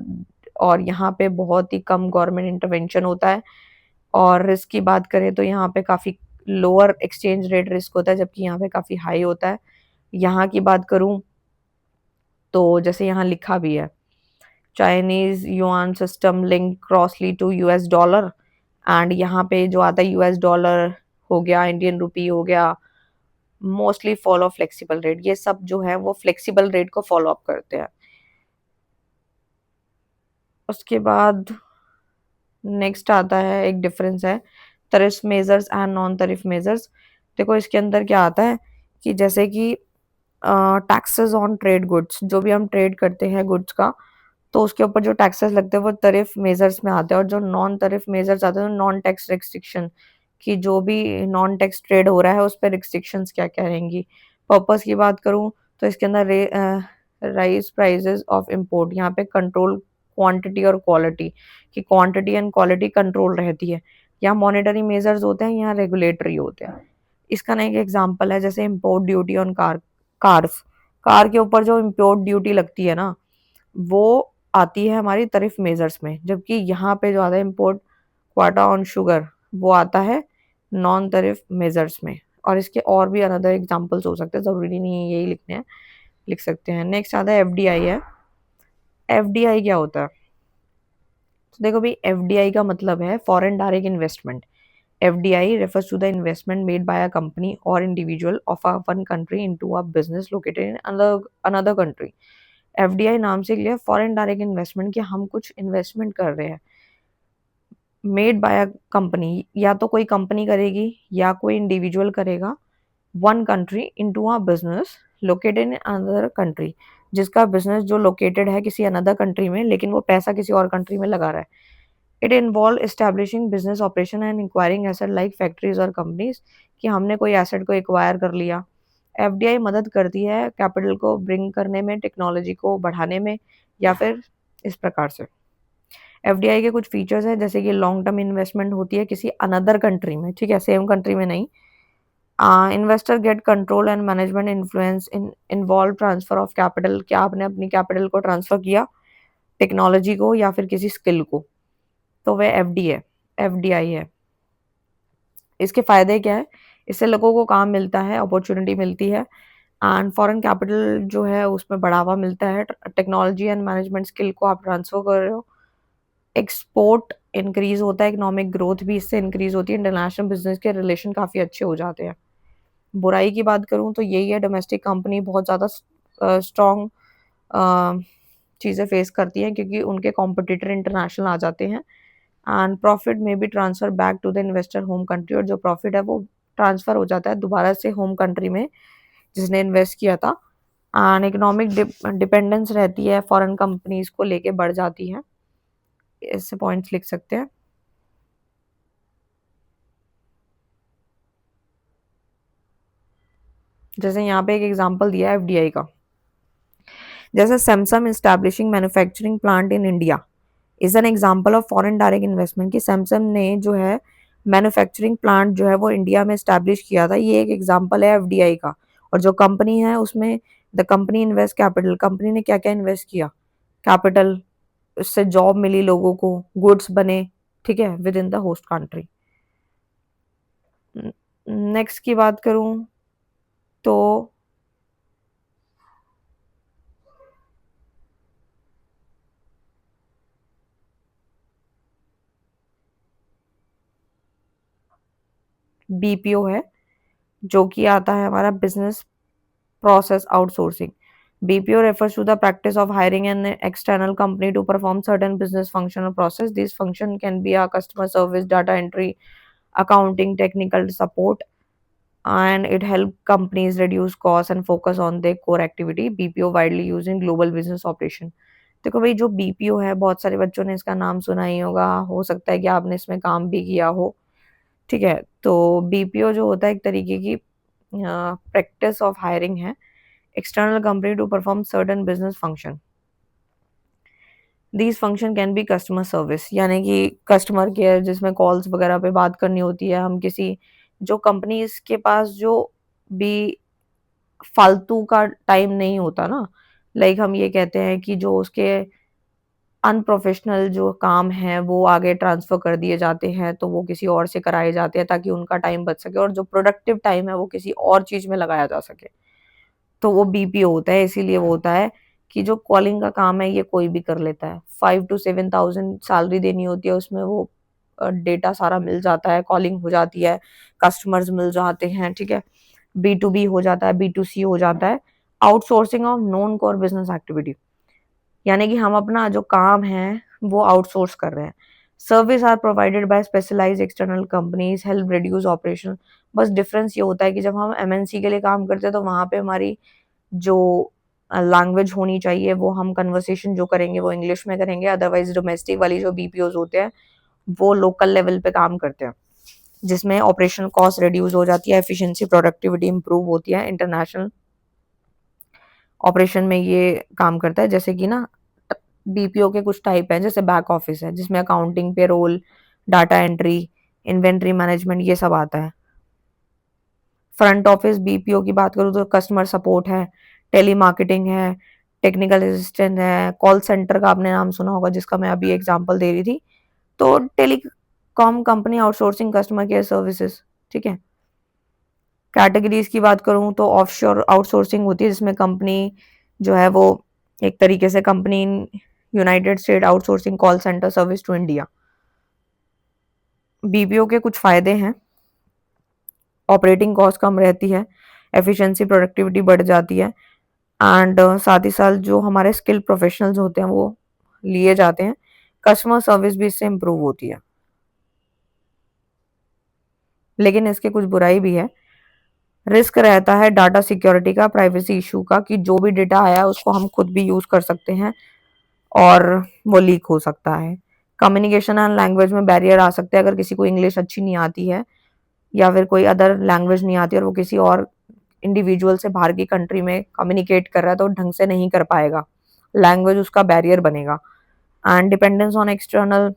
और यहाँ पे बहुत ही कम गवर्नमेंट इंटरवेंशन होता है। और रिस्क की बात करें तो यहाँ पे काफ़ी लोअर एक्सचेंज रेट रिस्क होता है, जबकि यहाँ पे काफ़ी हाई होता है। यहाँ की बात करूँ तो जैसे यहाँ लिखा भी है, Chinese yuan system link closely to US dollar, and यहाँ पे जो आता है यूएस डॉलर हो गया, इंडियन रुपी हो गया, मोस्टली फॉलो फ्लेक्सिबल रेट, ये सब जो है वो फ्लेक्सिबल रेट को फॉलो अप करते हैं। उसके बाद नेक्स्ट आता है, एक डिफरेंस है tariff measures and non tariff measures. देखो इसके अंदर क्या आता है कि जैसे कि टैक्सेस ऑन ट्रेड गुड्स, जो भी हम ट्रेड करते हैं गुड्स का, तो उसके ऊपर जो टैक्सेस लगते हैं वो टैरिफ मेजर्स में आते हैं, और जो नॉन टैरिफ मेजर्स आते हैं नॉन टैक्स रिस्ट्रिक्शन, कि जो भी नॉन टैक्स ट्रेड हो रहा है उस पर रिस्ट्रिक्शंस क्या क्या रहेंगी। पर्पस की बात करूं तो इसके अंदर राइज प्राइजेस ऑफ इंपोर्ट, यहाँ पे कंट्रोल क्वांटिटी और क्वालिटी, कि क्वांटिटी एंड क्वालिटी कंट्रोल रहती है। यहाँ मॉनेटरी मेजर्स होते हैं, यहाँ रेगुलेटरी होते हैं। इसका ना एक एग्जांपल है, जैसे import duty on cars, car के ऊपर जो इम्पोर्ट ड्यूटी लगती है ना वो आती है हमारी टैरिफ मेजर्स में, जबकि यहाँ पे जो आता है इम्पोर्ट क्वाटा ऑन शुगर वो आता है नॉन टैरिफ मेजर्स में। और इसके और भी अनदर एग्जांपल्स हो सकते हैं, जरूरी नहीं है यही लिखने हैं, लिख सकते हैं। नेक्स्ट आता है एफडीआई है। एफडीआई क्या होता है, तो देखो भाई एफडीआई का मतलब है foreign direct investment. FDI refers to the investment made by a company or individual of a one country into a business located in another country। FDI नाम से लिया फॉरेन डायरेक्ट इन्वेस्टमेंट, कि हम कुछ इन्वेस्टमेंट कर रहे हैं, मेड बाय अ कंपनी, या तो कोई कंपनी करेगी या कोई इंडिविजुअल करेगा, one country into a business located in another country, जिसका बिजनेस जो लोकेटेड है किसी अनदर कंट्री में, लेकिन वो पैसा किसी और कंट्री में लगा रहा है। It involve establishing business operation and enquiring asset like factories और कंपनीज, कि हमने कोई एसेट को एक्वायर कर लिया। एफडीआई मदद करती है कैपिटल को ब्रिंग करने में, टेक्नोलॉजी को बढ़ाने में, या फिर इस प्रकार से। एफडीआई के कुछ फीचर्स हैं, जैसे कि लॉन्ग टर्म इन्वेस्टमेंट होती है किसी अनदर कंट्री में, ठीक है, सेम कंट्री में नहीं। Investor gate control and management influence in involve transfer of capital, क्या आपने अपनी कैपिटल को ट्रांसफर किया, टेक्नोलॉजी को या फिर किसी स्किल को, तो वह एफडीआई है। इसके फायदे क्या है? इससे लोगों को काम मिलता है, अपॉर्चुनिटी मिलती है, एंड फॉरेन कैपिटल जो है उसमें बढ़ावा मिलता है, टेक्नोलॉजी एंड मैनेजमेंट स्किल को आप ट्रांसफर कर रहे हो, एक्सपोर्ट इंक्रीज होता है, इकोनॉमिक ग्रोथ भी इससे इंक्रीज होती है, इंटरनेशनल बिजनेस के रिलेशन काफ़ी अच्छे हो जाते हैं। बुराई की बात करूँ तो यही है, डोमेस्टिक कंपनी बहुत ज़्यादा स्ट्रॉन्ग चीज़ें फेस करती हैं, क्योंकि उनके कॉम्पिटिटर इंटरनेशनल आ जाते हैं, एंड प्रॉफिट में भी transfer back to the investor home country, और जो प्रॉफिट है वो ट्रांसफर हो जाता है दोबारा से होम कंट्री में जिसने इन्वेस्ट किया था, एंड इकोनॉमिक डिपेंडेंस रहती है, फॉरेन कंपनीज को लेके बढ़ जाती है। इससे पॉइंट्स लिख सकते हैं। जैसे यहाँ पे एक एग्जांपल दिया है एफडीआई का, जैसे Samsung establishing manufacturing plant in India is an example of foreign direct investment, कि सैमसंग ने जो है मैन्युफैक्चरिंग प्लांट जो है वो इंडिया में एस्टैब्लिश किया था, ये एक एग्जांपल है एफडीआई का। और जो कंपनी है उसमें the company invest capital, company ने क्या क्या इन्वेस्ट किया, कैपिटल, उससे जॉब मिली लोगों को, गुड्स बने, ठीक है, with in the host country. Next की बात करूं तो बीपीओ है, जो कि आता है हमारा business process outsourcing. BPO refers to the practice of hiring an external company to perform certain business function or process. This function can be a customer service, data entry, accounting, technical support, and it helps companies reduce costs and focus on their core activity. BPO widely used in global business operation. देखो भाई, जो BPO है बहुत सारे बच्चों ने इसका नाम सुना ही होगा, हो सकता है कि आपने इसमें काम भी किया हो, ठीक है। तो बीपीओ जो होता है एक तरीके की प्रैक्टिस ऑफ हायरिंग है external company to perform certain business function. These function can be customer service, यानी कि कस्टमर केयर, जिसमें कॉल्स वगैरह पे बात करनी होती है, हम किसी जो कंपनीज के पास जो भी फालतू का टाइम नहीं होता ना, लाइक हम ये कहते हैं कि जो उसके अनप्रोफेशनल जो काम है वो आगे ट्रांसफर कर दिए जाते हैं, तो वो किसी और से कराए जाते हैं ताकि उनका टाइम बच सके, और जो प्रोडक्टिव टाइम है वो किसी और चीज में लगाया जा सके, तो वो बीपीओ होता है। इसीलिए वो होता है कि जो कॉलिंग का काम है ये कोई भी कर लेता है, 5 to 7,000 सैलरी देनी होती है, उसमें वो डेटा सारा मिल जाता है, कॉलिंग हो जाती है, कस्टमर्स मिल जाते हैं, ठीक है, बी टू बी हो जाता है, बी टू सी हो जाता है। Outsourcing of non core business activity, यानी कि हम अपना जो काम है वो आउटसोर्स कर रहे हैं। Service are provided by specialised external companies, help reduce operation. बस डिफरेंस ये होता है कि जब हम एमएनसी के लिए काम करते हैं तो वहां पे हमारी जो लैंग्वेज होनी चाहिए, वो हम कन्वर्सेशन जो करेंगे वो इंग्लिश में करेंगे, अदरवाइज डोमेस्टिक वाली जो बीपीओज होते हैं वो लोकल लेवल पे काम करते हैं, जिसमें ऑपरेशनल कॉस्ट रिड्यूस हो जाती है, एफिशिएंसी प्रोडक्टिविटी इंप्रूव होती है। इंटरनेशनल ऑपरेशन में ये काम करता है, जैसे कि ना बीपीओ के कुछ टाइप हैं, जैसे बैक ऑफिस है जिसमें accounting, payroll, data entry, inventory management, ये सब आता है। फ्रंट ऑफिस बीपीओ की बात करूँ तो कस्टमर सपोर्ट है, टेली मार्केटिंग है, टेक्निकल असिस्टेंट है, कॉल सेंटर का आपने नाम सुना होगा जिसका मैं अभी एग्जांपल दे रही थी, तो telecom company outsourcing customer care services, ठीक है। कैटेगरीज की बात करूं तो ऑफशोर आउटसोर्सिंग होती है, जिसमें कंपनी जो है वो एक तरीके से company United State outsourcing call centre service to India. BPO के कुछ फायदे हैं, ऑपरेटिंग कॉस्ट कम रहती है, एफिशिएंसी प्रोडक्टिविटी बढ़ जाती है, एंड साथ ही साथ जो हमारे स्किल प्रोफेशनल्स होते हैं वो लिए जाते हैं, कस्टमर सर्विस भी इससे इम्प्रूव होती है। लेकिन इसके कुछ बुराई भी है, रिस्क रहता है डाटा सिक्योरिटी का, प्राइवेसी इशू का, कि जो भी डेटा आया है उसको हम खुद भी यूज़ कर सकते हैं और वो लीक हो सकता है। कम्युनिकेशन एंड लैंग्वेज में बैरियर आ सकते हैं, अगर किसी को इंग्लिश अच्छी नहीं आती है या फिर कोई अदर लैंग्वेज नहीं आती और वो किसी और इंडिविजुअल से बाहर की कंट्री में कम्युनिकेट कर रहा है तो ढंग से नहीं कर पाएगा, लैंग्वेज उसका बैरियर बनेगा। And dependence on external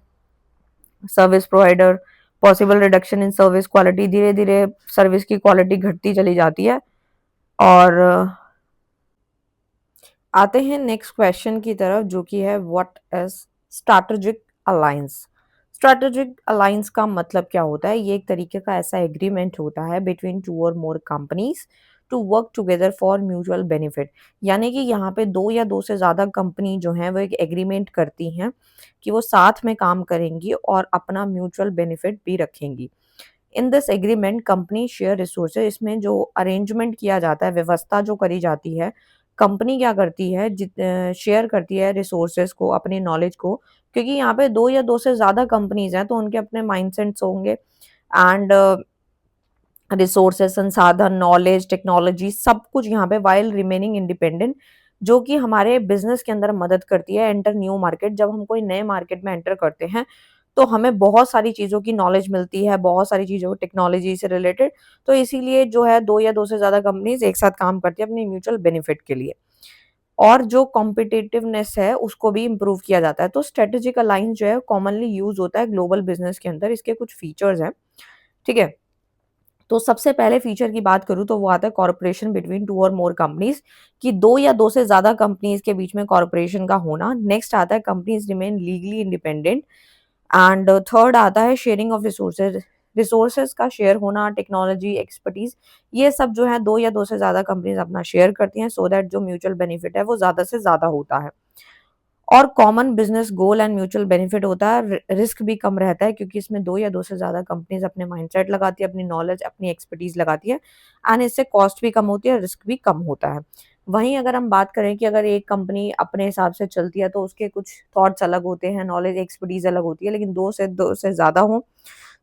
service provider, possible reduction in service quality, धीरे धीरे सर्विस की क्वालिटी घटती चली जाती है। और आते हैं नेक्स्ट क्वेश्चन की तरफ, जो कि है what is strategic alliance. Strategic alliance का मतलब क्या होता है? ये एक तरीके का ऐसा एग्रीमेंट होता है बिटवीन टू और more companies to work together for mutual benefit. यानी कि यहाँ पे दो या दो से ज्यादा कंपनी जो है वो एक एग्रीमेंट करती हैं कि वो साथ में काम करेंगी और अपना म्यूचुअल बेनिफिट भी रखेंगी। In this agreement company share resources, इसमें जो अरेंजमेंट किया जाता है, व्यवस्था जो करी जाती है, कंपनी क्या करती है, शेयर करती है रिसोर्सेज को, अपनी नॉलेज को, क्योंकि यहाँ पे दो या दो से ज्यादा कंपनीज हैं तो उनके अपने माइंडसेट्स होंगे एंड रिसोर्सेज, संसाधन, नॉलेज, टेक्नोलॉजी, सब कुछ यहाँ पे वाइल रिमेनिंग इंडिपेंडेंट, जो कि हमारे बिजनेस के अंदर मदद करती है एंटर न्यू मार्केट। जब हम कोई नए मार्केट में एंटर करते हैं तो हमें बहुत सारी चीज़ों की नॉलेज मिलती है, बहुत सारी चीज़ों टेक्नोलॉजी से रिलेटेड। तो इसीलिए जो है दो या दो से ज़्यादा कंपनीज एक साथ काम करती है अपनी म्यूचुअल बेनिफिट के लिए। और जो कॉम्पिटिटिवनेस है उसको भी इम्प्रूव किया जाता है। तो स्ट्रेटेजिक अलायंस जो है कॉमनली यूज होता है ग्लोबल बिजनेस के अंदर। इसके कुछ फीचर्स हैं, ठीक है। तो सबसे पहले फीचर की बात करूँ तो वो आता है कॉर्पोरेशन बिटवीन टू और मोर कंपनीज, कि दो या दो से ज्यादा कंपनीज के बीच में कॉर्पोरेशन का होना। नेक्स्ट आता है companies remain legally independent. And third आता है शेयरिंग ऑफ रिसोर्सेज, रिसोर्सेज का शेयर होना, टेक्नोलॉजी, एक्सपर्टीज, ये सब जो है दो या दो से ज्यादा कंपनीज अपना शेयर करती हैं सो दैट जो म्यूचुअल बेनिफिट है वो ज्यादा से ज्यादा होता है। और common business goal and mutual benefit होता है। रिस्क भी कम रहता है क्योंकि इसमें दो या दो से ज्यादा कंपनीज अपने माइंडसेट लगाती है, अपनी नॉलेज, अपनी एक्सपर्टीज लगाती है एंड इससे कॉस्ट भी कम होती है, रिस्क भी कम होता है। वहीं अगर हम बात करें कि अगर एक कंपनी अपने हिसाब से चलती है तो उसके कुछ थॉट्स अलग होते हैं, नॉलेज, एक्सपर्टीज अलग होती है, लेकिन दो से ज्यादा हो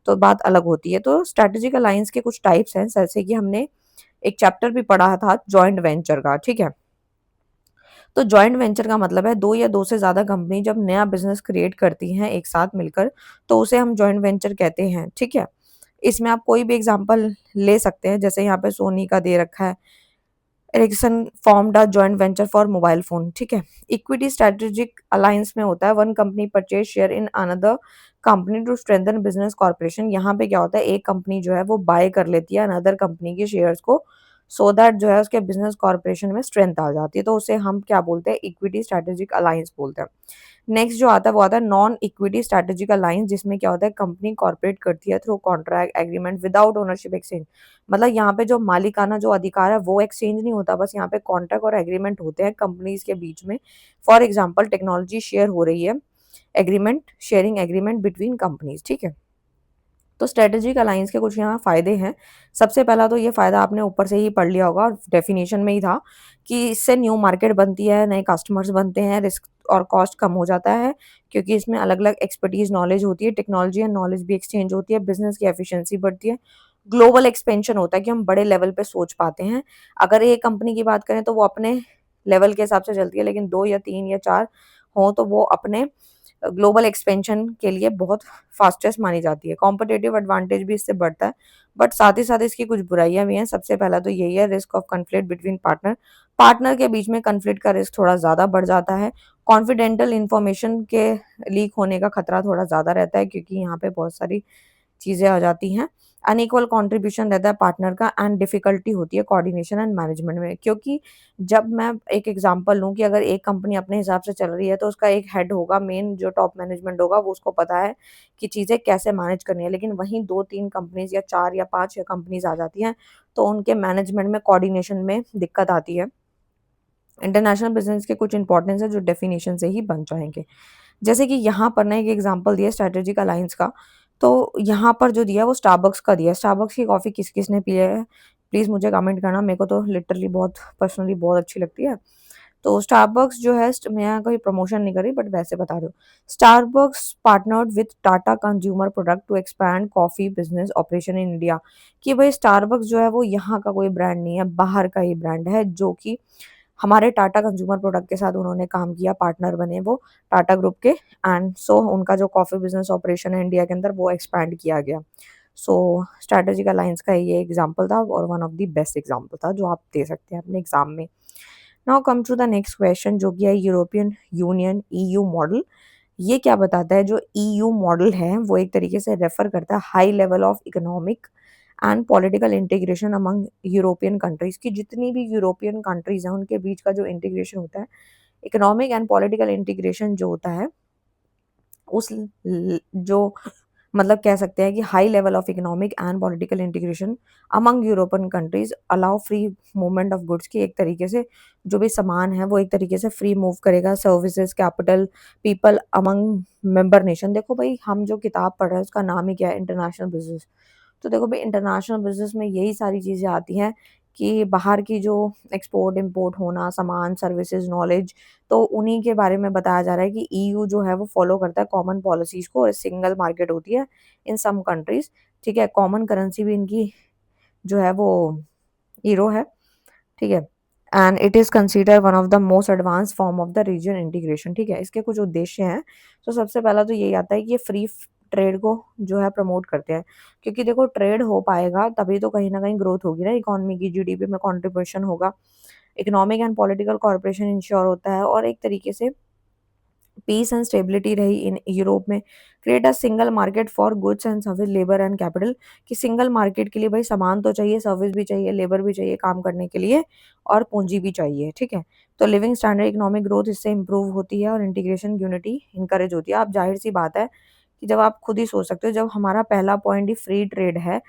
तो बात अलग होती है। तो स्ट्रेटेजिक अलायंस के कुछ टाइप्स हैं, जैसे कि हमने एक चैप्टर भी पढ़ा था जॉइंट वेंचर का, ठीक है। तो जॉइंट वेंचर का मतलब है दो या दो से ज्यादा कंपनी जब नया बिजनेस क्रिएट करती हैं एक साथ मिलकर, तो उसे हम जॉइंट वेंचर कहते हैं, ठीक है। इसमें आप कोई भी एग्जांपल ले सकते हैं, जैसे यहाँ पे सोनी का दे रखा है, Ericsson formed a joint venture for mobile phone, ठीक है। इक्विटी स्ट्रेटेजिक अलायंस में होता है one company purchase share in another company to strengthen business corporation. यहाँ पे क्या होता है, एक कंपनी जो है वो बाय कर लेती है अनदर कंपनी के शेयर्स को, सो दैट जो है उसके बिजनेस कॉर्पोरेशन में स्ट्रेंथ आ जाती है, तो उसे हम क्या बोलते हैं, इक्विटी स्ट्रेटेजिक अलायंस बोलते हैं। नेक्स्ट जो आता है वो आता है नॉन इक्विटी स्ट्रेटेजिक अलायंस, जिसमें क्या होता है कंपनी कॉर्पोरेट करती है through contract agreement without ownership exchange. मतलब यहाँ पे जो मालिकाना जो अधिकार है वो एक्सचेंज नहीं होता, बस यहाँ पे कॉन्ट्रैक्ट और एग्रीमेंट होते हैं कंपनीज के बीच में। फॉर एग्जाम्पल टेक्नोलॉजी शेयर हो रही है, agreement, sharing agreement between companies, ठीक है। तो स्ट्रेटेजिक अलायंस के कुछ यहाँ फायदे हैं। सबसे पहला तो ये फायदा आपने ऊपर से ही पढ़ लिया होगा, डेफिनेशन में ही था, कि इससे न्यू मार्केट बनती है, नए कस्टमर्स बनते हैं, रिस्क और कॉस्ट कम हो जाता है क्योंकि इसमें अलग अलग एक्सपर्टीज नॉलेज होती है, टेक्नोलॉजी एंड नॉलेज भी एक्सचेंज होती है, बिजनेस की एफिशिएंसी बढ़ती है, ग्लोबल एक्सपेंशन होता है कि हम बड़े लेवल पे सोच पाते हैं। अगर एक कंपनी की बात करें तो वो अपने लेवल के हिसाब से चलती है, लेकिन दो या तीन या चार हों तो वो अपने ग्लोबल एक्सपेंशन के लिए बहुत फास्टेस्ट मानी जाती है। कॉम्पिटिटिव एडवांटेज भी इससे बढ़ता है, बट साथ ही साथ इसकी कुछ बुराइयां भी हैं। सबसे पहला तो यही है risk of conflict between partner, partner के बीच में कन्फ्लिक्ट का रिस्क थोड़ा ज्यादा बढ़ जाता है। कॉन्फिडेंशियल इंफॉर्मेशन के लीक होने का खतरा थोड़ा ज्यादा रहता है क्योंकि यहाँ पे बहुत सारी चीजें आ जाती हैं। अनइक्वल कंट्रीब्यूशन रहता है पार्टनर का एंड डिफिकल्टी होती है कोऑर्डिनेशन एंड मैनेजमेंट में, क्योंकि जब मैं एक एग्जांपल लूं कि अगर एक कंपनी अपने हिसाब से चल रही है तो उसका एक हेड होगा, मेन जो टॉप मैनेजमेंट होगा वो उसको पता है कि चीजें कैसे मैनेज करनी है, लेकिन वहीं दो तीन कंपनीज या चार या पांच या कंपनीज आ जाती हैं तो उनके मैनेजमेंट में, कोऑर्डिनेशन में दिक्कत आती है। इंटरनेशनल बिजनेस के कुछ इंपॉर्टेंस है जो डेफिनेशन से ही बन जाएंगे। जैसे कि यहाँ पर ना एक एग्जांपल दिया स्ट्रेटेजिक अलायंस का, तो यहाँ पर जो दिया वो स्टारबक्स का दिया है। स्टारबक्स की कॉफ़ी किस किस ने पी है, प्लीज़ मुझे कमेंट करना, मेरे को तो लिटरली बहुत पर्सनली बहुत अच्छी लगती है। तो स्टारबक्स जो है मैं यहाँ कोई प्रमोशन नहीं कर रही बट वैसे बता रही हूँ। Starbucks partnered with Tata consumer product to expand coffee business operation in India. कि भाई स्टारबक्स जो है वो यहाँ का कोई ब्रांड नहीं है, बाहर का ही ब्रांड है, जो कि हमारे टाटा कंज्यूमर प्रोडक्ट के साथ उन्होंने काम किया, पार्टनर बने वो टाटा ग्रुप के। एंड सो उनका जो कॉफी बिजनेस ऑपरेशन है इंडिया के अंदर वो एक्सपैंड किया गया। सो स्ट्रैटेजिक अलायंस का ये एग्जाम्पल था और one of the best example था जो आप दे सकते हैं अपने एग्जाम में। Now come to the next question जो कि है यूरोपियन यूनियन ईयू मॉडल। ये क्या बताता है? जो ईयू मॉडल है वो एक तरीके से रेफर करता है high level of economic and political integration among European countries की। जितनी भी यूरोपियन कंट्रीज हैं उनके बीच का जो इंटीग्रेशन होता है, इकोनॉमिक एंड पॉलिटिकल इंटीग्रेशन जो होता है, उस जो मतलब कह सकते हैं कि high level of economic and political integration among European countries allow free movement of goods की। एक तरीके से जो भी सामान है वो एक तरीके से फ्री मूव करेगा, services, capital, people among member nation. देखो भाई हम जो किताब पढ़ रहे हैं उसका नाम ही क्या है? International business. तो देखो भाई इंटरनेशनल बिजनेस में यही सारी चीज़ें आती हैं कि बाहर की जो एक्सपोर्ट इंपोर्ट होना, सामान, सर्विसेज, नॉलेज, तो उन्हीं के बारे में बताया जा रहा है कि ईयू जो है वो फॉलो करता है कॉमन पॉलिसीज को, और सिंगल मार्केट होती है इन सम कंट्रीज। ठीक है, कॉमन करेंसी भी इनकी जो है वो यूरो है। ठीक है, and it is consider one of the most advance form of the region integration. ठीक है, इसके कुछ उद्देश्य हैं। तो सबसे पहला तो यही आता है कि ये फ्री ट्रेड को जो है प्रमोट करते हैं, क्योंकि देखो ट्रेड हो पाएगा तभी तो कहीं ना कहीं ग्रोथ होगी ना, इकोनॉमी की जीडीपी में कंट्रीब्यूशन होगा, economic and political corporation ensure होता है, और एक तरीके से पीस एंड स्टेबिलिटी रही इन यूरोप में। Create a single market for goods and service, labour and capital. कि सिंगल मार्केट के लिए भाई सामान तो चाहिए, सर्विस भी चाहिए, लेबर भी चाहिए काम करने के लिए, और पूंजी भी चाहिए। ठीक है, तो लिविंग स्टैंडर्ड, इकोनॉमिक ग्रोथ इससे इंप्रूव होती है, और इंटीग्रेशन यूनिटी इंकरेज होती है। आप जाहिर सी बात है कि जब आप खुद ही सोच सकते हो, जब हमारा पहला पॉइंट ही फ्री ट्रेड है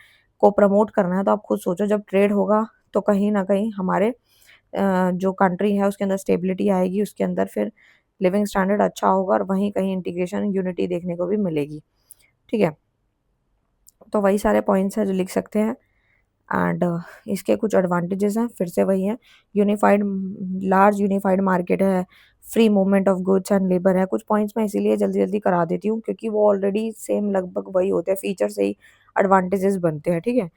को प्रमोट करना है, तो आप खुद सोचो जब ट्रेड होगा तो कहीं ना कहीं हमारे जो कंट्री है उसके अंदर स्टेबिलिटी आएगी, उसके अंदर फिर लिविंग स्टैंडर्ड अच्छा होगा, और वहीं कहीं इंटीग्रेशन यूनिटी देखने को भी मिलेगी। ठीक है, तो वही सारे पॉइंट्स हैं जो लिख सकते हैं। एंड इसके कुछ एडवांटेजेस हैं, फिर से वही है, यूनिफाइड, लार्ज यूनिफाइड मार्केट है, free movement of goods and labour है। कुछ पॉइंट्स मैं इसीलिए जल्दी जल्दी करा देती हूँ क्योंकि वो ऑलरेडी सेम लगभग वही होते हैं, फीचर से ही एडवांटेजेस बनते हैं। ठीक है,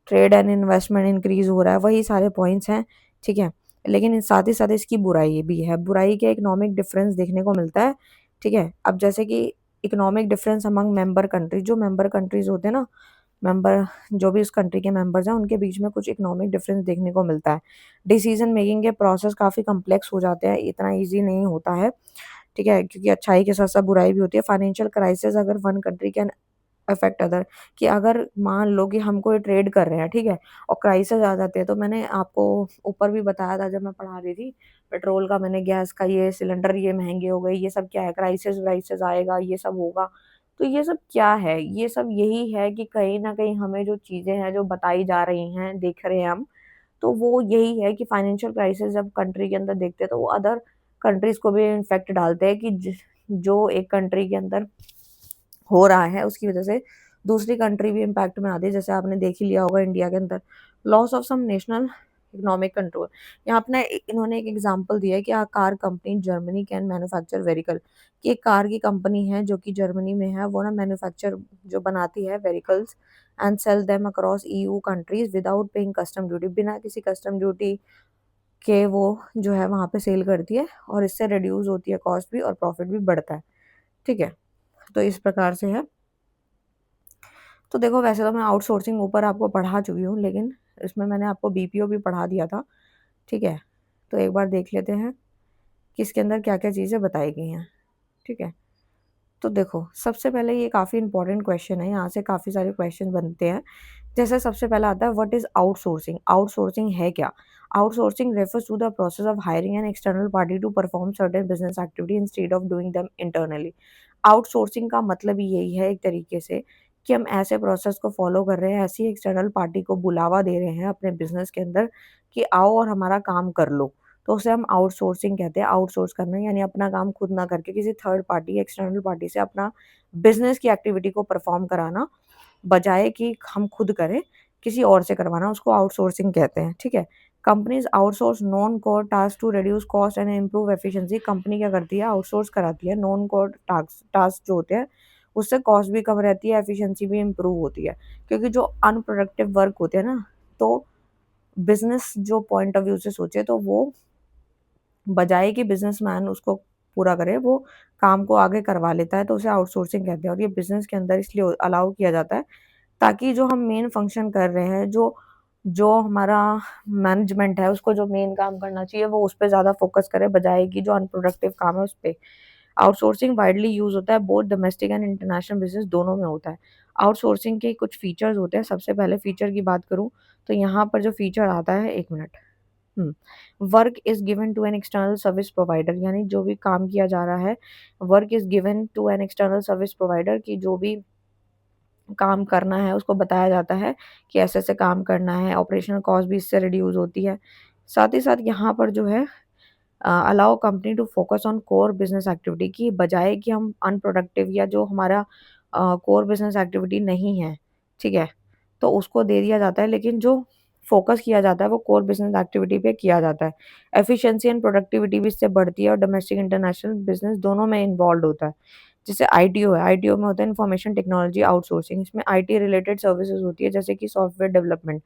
ट्रेड एंड इन्वेस्टमेंट इंक्रीज हो रहा है, वही सारे पॉइंट्स हैं। ठीक है, लेकिन साथ ही साथ इसकी बुराई भी है। बुराई क्या? इकोनॉमिक डिफरेंस देखने को मिलता है। ठीक है, अब जैसे कि economic difference among member countries, जो मेंबर कंट्रीज होते हैं ना, मेंबर जो भी उस कंट्री के मेंबर्स हैं उनके बीच में कुछ इकोनॉमिक डिफरेंस देखने को मिलता है। डिसीजन मेकिंग के प्रोसेस काफ़ी कॉम्प्लेक्स हो जाते हैं, इतना ईजी नहीं होता है। ठीक है, क्योंकि अच्छाई के साथ साथ बुराई भी होती है। फाइनेंशियल क्राइसिस अगर one country can affect other, कि अगर मान लो कि हम कोई ट्रेड कर रहे हैं, ठीक है, और क्राइसिस आ जाते हैं, तो मैंने आपको ऊपर भी बताया था जब मैं पढ़ा रही थी पेट्रोल का, मैंने गैस का, ये सिलेंडर ये महंगे हो गए, ये सब क्या है? क्राइसिस व्राइसिस आएगा, ये सब होगा। तो ये सब क्या है? ये सब यही है कि कहीं ना कहीं हमें जो चीज़ें हैं जो बताई जा रही हैं, देख रहे हैं हम, तो वो यही है कि फाइनेंशियल क्राइसिस जब कंट्री के अंदर देखते हैं तो वो अदर कंट्रीज को भी इन्फेक्ट डालते हैं, कि जो एक कंट्री के अंदर हो रहा है उसकी वजह से दूसरी कंट्री भी इम्पैक्ट में आती है। जैसे आपने देख ही लिया होगा इंडिया के अंदर loss of some national economic control. यहाँ अपने इन्होंने एक एग्जांपल दिया है कि a car company Germany can manufacture vehicle, कि एक कार की कंपनी है जो कि जर्मनी में है, वो ना मैन्युफैक्चर जो बनाती है vehicles and sell them across EU countries without paying custom duty, बिना किसी कस्टम ड्यूटी के वो जो है वहाँ पे सेल करती है, और इससे रिड्यूस होती है कॉस्ट भी और प्रॉफिट भी बढ़ता है। ठीक है, तो इस प्रकार से है। तो देखो वैसे तो मैं आउटसोर्सिंग ऊपर आपको पढ़ा चुकी हूँ, लेकिन इसमें मैंने आपको बीपीओ भी पढ़ा दिया था। ठीक है, तो एक बार देख लेते हैं कि इसके अंदर क्या-क्या चीज़ें बताई गई हैं। ठीक है, तो देखो सबसे पहले ये काफ़ी इंपॉर्टेंट क्वेश्चन है, यहाँ से काफ़ी सारे क्वेश्चन बनते हैं। जैसे सबसे पहला आता है व्हाट इज़ आउटसोर्सिंग? आउटसोर्सिंग है क्या? Outsourcing refers to the process of hiring an external party to perform certain business activity instead of doing them internally. Outsourcing का मतलब ही यही है एक तरीके से कि हम ऐसे प्रोसेस को फॉलो कर रहे हैं, ऐसी एक्सटर्नल पार्टी को बुलावा दे रहे हैं अपने बिजनेस के अंदर कि आओ और हमारा काम कर लो। तो उसे हम आउटसोर्सिंग कहते हैं। आउटसोर्स करना यानी अपना काम खुद ना करके किसी थर्ड पार्टी, एक्सटर्नल पार्टी से अपना बिजनेस की एक्टिविटी को परफॉर्म कराना, बजाय कि हम खुद करें, किसी और से करवाना, उसको आउटसोर्सिंग कहते हैं। ठीक है, companies outsource non core task to reduce cost and improve efficiency. Company क्या करती है, आउटसोर्स कराती है नॉन कोर टास्क जो होते हैं, उससे कॉस्ट भी कम रहती है, एफिशिएंसी भी इम्प्रूव होती है। क्योंकि जो अनप्रोडक्टिव वर्क होते हैं ना, तो बिजनेस जो पॉइंट ऑफ व्यू से सोचे तो वो बजाय कि बिजनेसमैन उसको पूरा करे, वो काम को आगे करवा लेता है, तो उसे आउटसोर्सिंग कहते हैं। और ये बिजनेस के अंदर इसलिए अलाउ किया जाता है ताकि जो हम मेन फंक्शन कर रहे हैं, जो जो हमारा मैनेजमेंट है, उसको जो मेन काम करना चाहिए वो उस पे ज़्यादा फोकस करे, बजाय कि जो अनप्रोडक्टिव काम है उस पे। आउटसोर्सिंग वाइडली यूज होता है, both domestic and international business दोनों में होता है। आउटसोर्सिंग के कुछ फीचर्स होते हैं। सबसे पहले फीचर की बात करूँ तो यहाँ पर जो फीचर आता है, एक minute, work is given to an external service provider, यानी जो भी काम किया जा रहा है, work is given to an external service provider, की जो भी काम करना है उसको बताया जाता है कि ऐसे ऐसे काम करना है। ऑपरेशनल कॉस्ट भी इससे रिड्यूस होती है। साथ ही साथ यहाँ पर जो है, allow company to focus on core business activity, की बजाय कि हम अनप्रोडक्टिव या जो हमारा कोर बिजनेस एक्टिविटी नहीं है, ठीक है, तो उसको दे दिया जाता है, लेकिन जो फोकस किया जाता है वो कोर बिजनेस एक्टिविटी पे किया जाता है। एफिशिएंसी एंड प्रोडक्टिविटी भी इससे बढ़ती है और डोमेस्टिक इंटरनेशनल बिजनेस दोनों में इन्वॉल्व होता है। जैसे आईटीओ है, आईटीओ में होता है इन्फॉर्मेशन टेक्नोलॉजी आउटसोर्सिंग। इसमें आईटी रिलेटेड सर्विसेज होती है, जैसे कि सॉफ्टवेयर डेवलपमेंट।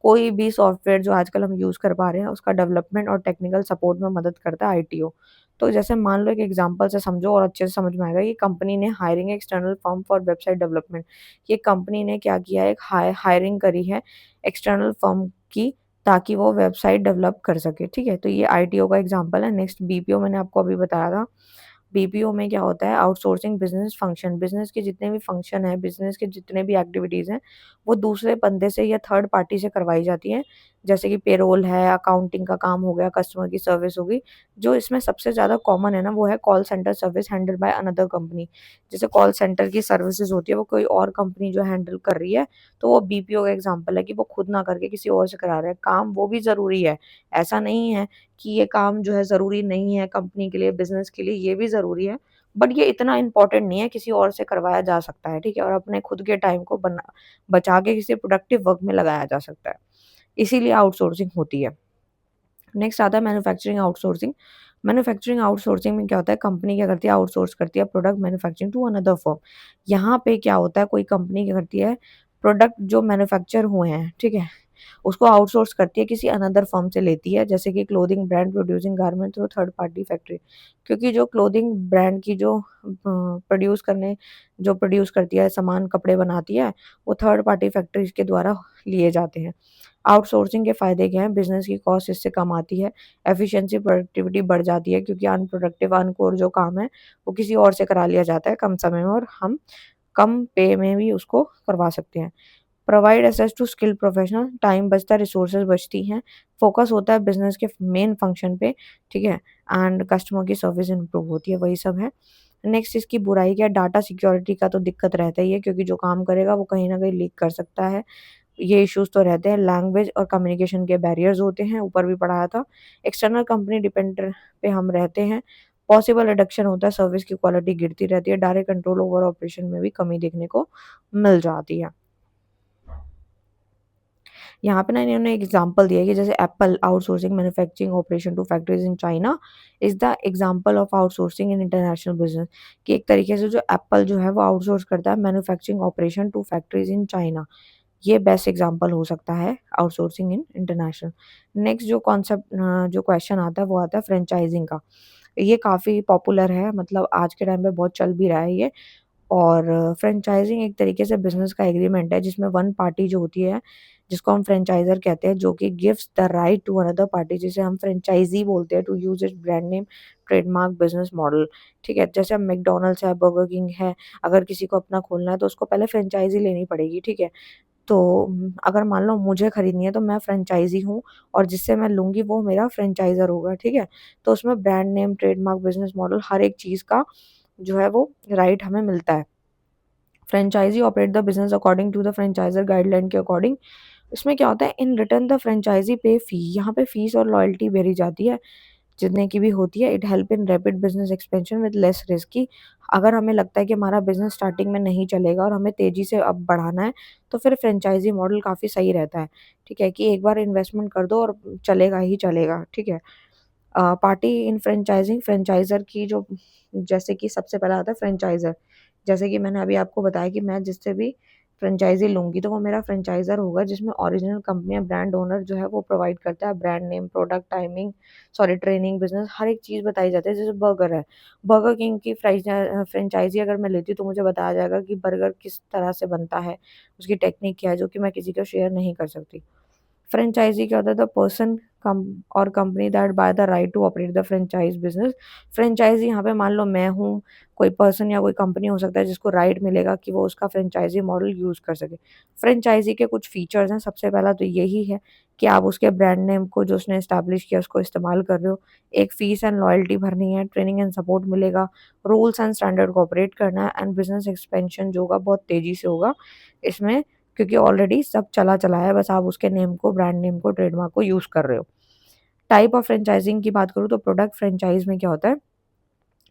कोई भी सॉफ्टवेयर जो आजकल हम यूज़ कर पा रहे हैं, उसका डेवलपमेंट और टेक्निकल सपोर्ट में मदद करता है आईटीओ। तो जैसे मान लो, एक एग्जांपल से समझो और अच्छे से समझ में आएगा। ये कंपनी ने hiring external firm for website development. ये कंपनी ने क्या किया है, एक हायरिंग करी है एक्सटर्नल फर्म की, ताकि वो वेबसाइट डेवलप कर सके, ठीक है। तो ये आईटीओ का एग्जांपल है। नेक्स्ट बीपीओ, मैंने आपको अभी बताया था। बीपीओ में क्या होता है, आउटसोर्सिंग बिजनेस फंक्शन। बिजनेस के जितने भी फंक्शन है, बिजनेस के जितने भी एक्टिविटीज़ हैं, वो दूसरे बंदे से या थर्ड पार्टी से करवाई जाती हैं। जैसे कि पेरोल है, अकाउंटिंग का काम हो गया, कस्टमर की सर्विस होगी। जो इसमें सबसे ज़्यादा कॉमन है ना, वो है call centre service handled by another company. जैसे कॉल सेंटर की सर्विसेज होती है, वो कोई और कंपनी जो हैंडल कर रही है, तो वो बीपीओ का एग्जांपल है कि वो खुद ना करके किसी और से करा रहे हैं काम। वो भी ज़रूरी है, ऐसा नहीं है कि ये काम जो है ज़रूरी नहीं है कंपनी के लिए, बिज़नेस के लिए, ये भी ज़रूरी है। बट ये इतना इम्पोर्टेंट नहीं है, किसी और से करवाया जा सकता है, ठीक है? और अपने खुद के टाइम को बचा के किसी प्रोडक्टिव वर्क में लगाया जा सकता है। इसीलिए आउटसोर्सिंग होती है। नेक्स्ट आता है मैन्युफैक्चरिंग आउटसोर्सिंग। मैन्युफैक्चरिंग आउटसोर्सिंग में क्या होता है, कंपनी क्या करती है, आउटसोर्स करती है product manufacturing to another firm. यहाँ पे क्या होता है, कोई कंपनी क्या करती है, प्रोडक्ट जो मैन्युफैक्चर हुए हैं, ठीक है, उसको आउटसोर्स करती है, किसी अनदर फर्म से लेती है। जैसे कि clothing brand producing garment through third party factory. क्योंकि जो क्लोथिंग ब्रांड की जो प्रोड्यूस करती है, सामान कपड़े बनाती है, वो थर्ड पार्टी फैक्ट्रीज के द्वारा लिए जाते हैं। आउटसोर्सिंग के फ़ायदे क्या हैं? बिज़नेस की कॉस्ट इससे कम आती है, एफिशिएंसी प्रोडक्टिविटी बढ़ जाती है, क्योंकि अनप्रोडक्टिव अनकोर जो काम है, वो किसी और से करा लिया जाता है कम समय में, और हम कम पे में भी उसको करवा सकते हैं। Provide access to skilled professional, time बचता है, रिसोर्सेज बचती हैं, फोकस होता है बिज़नेस के मेन फंक्शन पे, ठीक है, एंड कस्टमर की सर्विस इंप्रूव होती है, वही सब है। नेक्स्ट इसकी बुराई क्या है, डाटा सिक्योरिटी का तो दिक्कत रहता ही है, क्योंकि जो काम करेगा वो कहीं न कहीं लीक कर सकता है। ये इश्यूज़ तो रहते हैं। लैंग्वेज और कम्युनिकेशन के बैरियर्स होते हैं, ऊपर भी पढ़ाया था। एक्सटर्नल कंपनी डिपेंड पे हम रहते हैं। पॉसिबल रिडक्शन होता है, सर्विस की क्वालिटी गिरती रहती है, डायरेक्ट कंट्रोल ओवर ऑपरेशन में भी कमी देखने को मिल जाती है। यहाँ पे ना इन्होंने एग्जांपल दिया है कि जैसे Apple outsourcing manufacturing operation to factories in China is the example of outsourcing in international business. कि एक तरीके से जो एप्पल जो है वो आउटसोर्स करता है manufacturing operation to factories in China. ये बेस्ट एग्जांपल हो सकता है आउटसोर्सिंग इन इंटरनेशनल। नेक्स्ट जो कॉन्सेप्ट जो क्वेश्चन आता है वो आता है फ्रेंचाइजिंग का। ये काफ़ी पॉपुलर है, मतलब आज के टाइम पे बहुत चल भी रहा है ये। और फ्रेंचाइजिंग एक तरीके से बिज़नेस का एग्रीमेंट है, जिसमें वन पार्टी जो होती है, जिसको हम फ्रेंचाइज़र कहते हैं, जो कि gives the right to another party, जिसे हम फ्रेंचाइज़ी बोलते हैं, to use its brand name, trademark, business model, ठीक है? जैसे अब मैकडॉनल्ड्स है, बर्गर किंग है, अगर किसी को अपना खोलना है तो उसको पहले फ्रेंचाइज़ी लेनी पड़ेगी, ठीक है? तो अगर मान लो मुझे खरीदनी है तो मैं फ्रेंचाइज़ी हूँ, और जिससे मैं लूँगी वो मेरा फ्रेंचाइज़र होगा, ठीक है? तो उसमें brand name, trademark, business model, हर एक चीज़ का जो है वो राइट हमें मिलता है। Franchisee operate the business according to the franchisor guideline के अकॉर्डिंग। इसमें क्या होता है, इन रिटर्न द फ्रेंचाइज़ी पे फी, यहाँ पे फीस और लॉयल्टी भेजी जाती है। जितने की भी होती है, it help in rapid business expansion with less risk कि अगर हमें लगता है कि हमारा बिज़नेस स्टार्टिंग में नहीं चलेगा और हमें तेज़ी से अब बढ़ाना है, तो फिर फ्रेंचाइज़ी मॉडल काफ़ी सही रहता है, ठीक है? कि एक बार इन्वेस्टमेंट कर दो और चलेगा ही चलेगा, ठीक है? पार्टी इन फ्रेंचाइज़िंग फ्रेंचाइज़र की जो जैसे कि सबसे पहला आता है फ्रेंचाइज़र। जैसे कि मैंने अभी आपको बताया कि मैं जिससे भी फ्रेंचाइज़ी लूँगी तो वो मेरा फ्रेंचाइज़र होगा जिसमें ओरिजिनल कंपनी या ब्रांड ओनर जो है वो प्रोवाइड करता है brand name, product timing training, business हर एक चीज़ बताई जाती है। जैसे बर्गर है, बर्गर किंग की फ्रेंचाइज़ी अगर मैं लेती हूँ तो मुझे बताया जाएगा कि बर्गर किस तरह से बनता है, उसकी टेक्निक क्या है जो कि मैं किसी को शेयर नहीं कर सकती। फ्रेंचाइज़ी क्या होता है द पर्सन कम और company that buy the right to operate the franchise business. Franchisee यहाँ पे मान लो मैं हूँ, कोई पर्सन या कोई कंपनी हो सकता है जिसको राइट मिलेगा कि वो उसका फ्रेंचाइज़ी मॉडल यूज़ कर सके। फ्रेंचाइज़ी के कुछ फीचर्स हैं, सबसे पहला तो यही है कि आप उसके ब्रांड नेम को जो उसने एस्टेब्लिश किया उसको इस्तेमाल कर रहे हो। एक फीस एंड लॉयल्टी भरनी है, ट्रेनिंग एंड सपोर्ट मिलेगा, रूल्स एंड स्टैंडर्ड को ऑपरेट करना है एंड बिज़नेस एक्सपेंशन जो होगा बहुत तेज़ी से होगा इसमें क्योंकि ऑलरेडी सब चला है, बस आप उसके नेम को, ब्रांड नेम को, ट्रेडमार्क को यूज़ कर रहे हो। टाइप ऑफ फ्रेंचाइज़िंग की बात करूँ तो प्रोडक्ट फ्रेंचाइज़ में क्या होता है,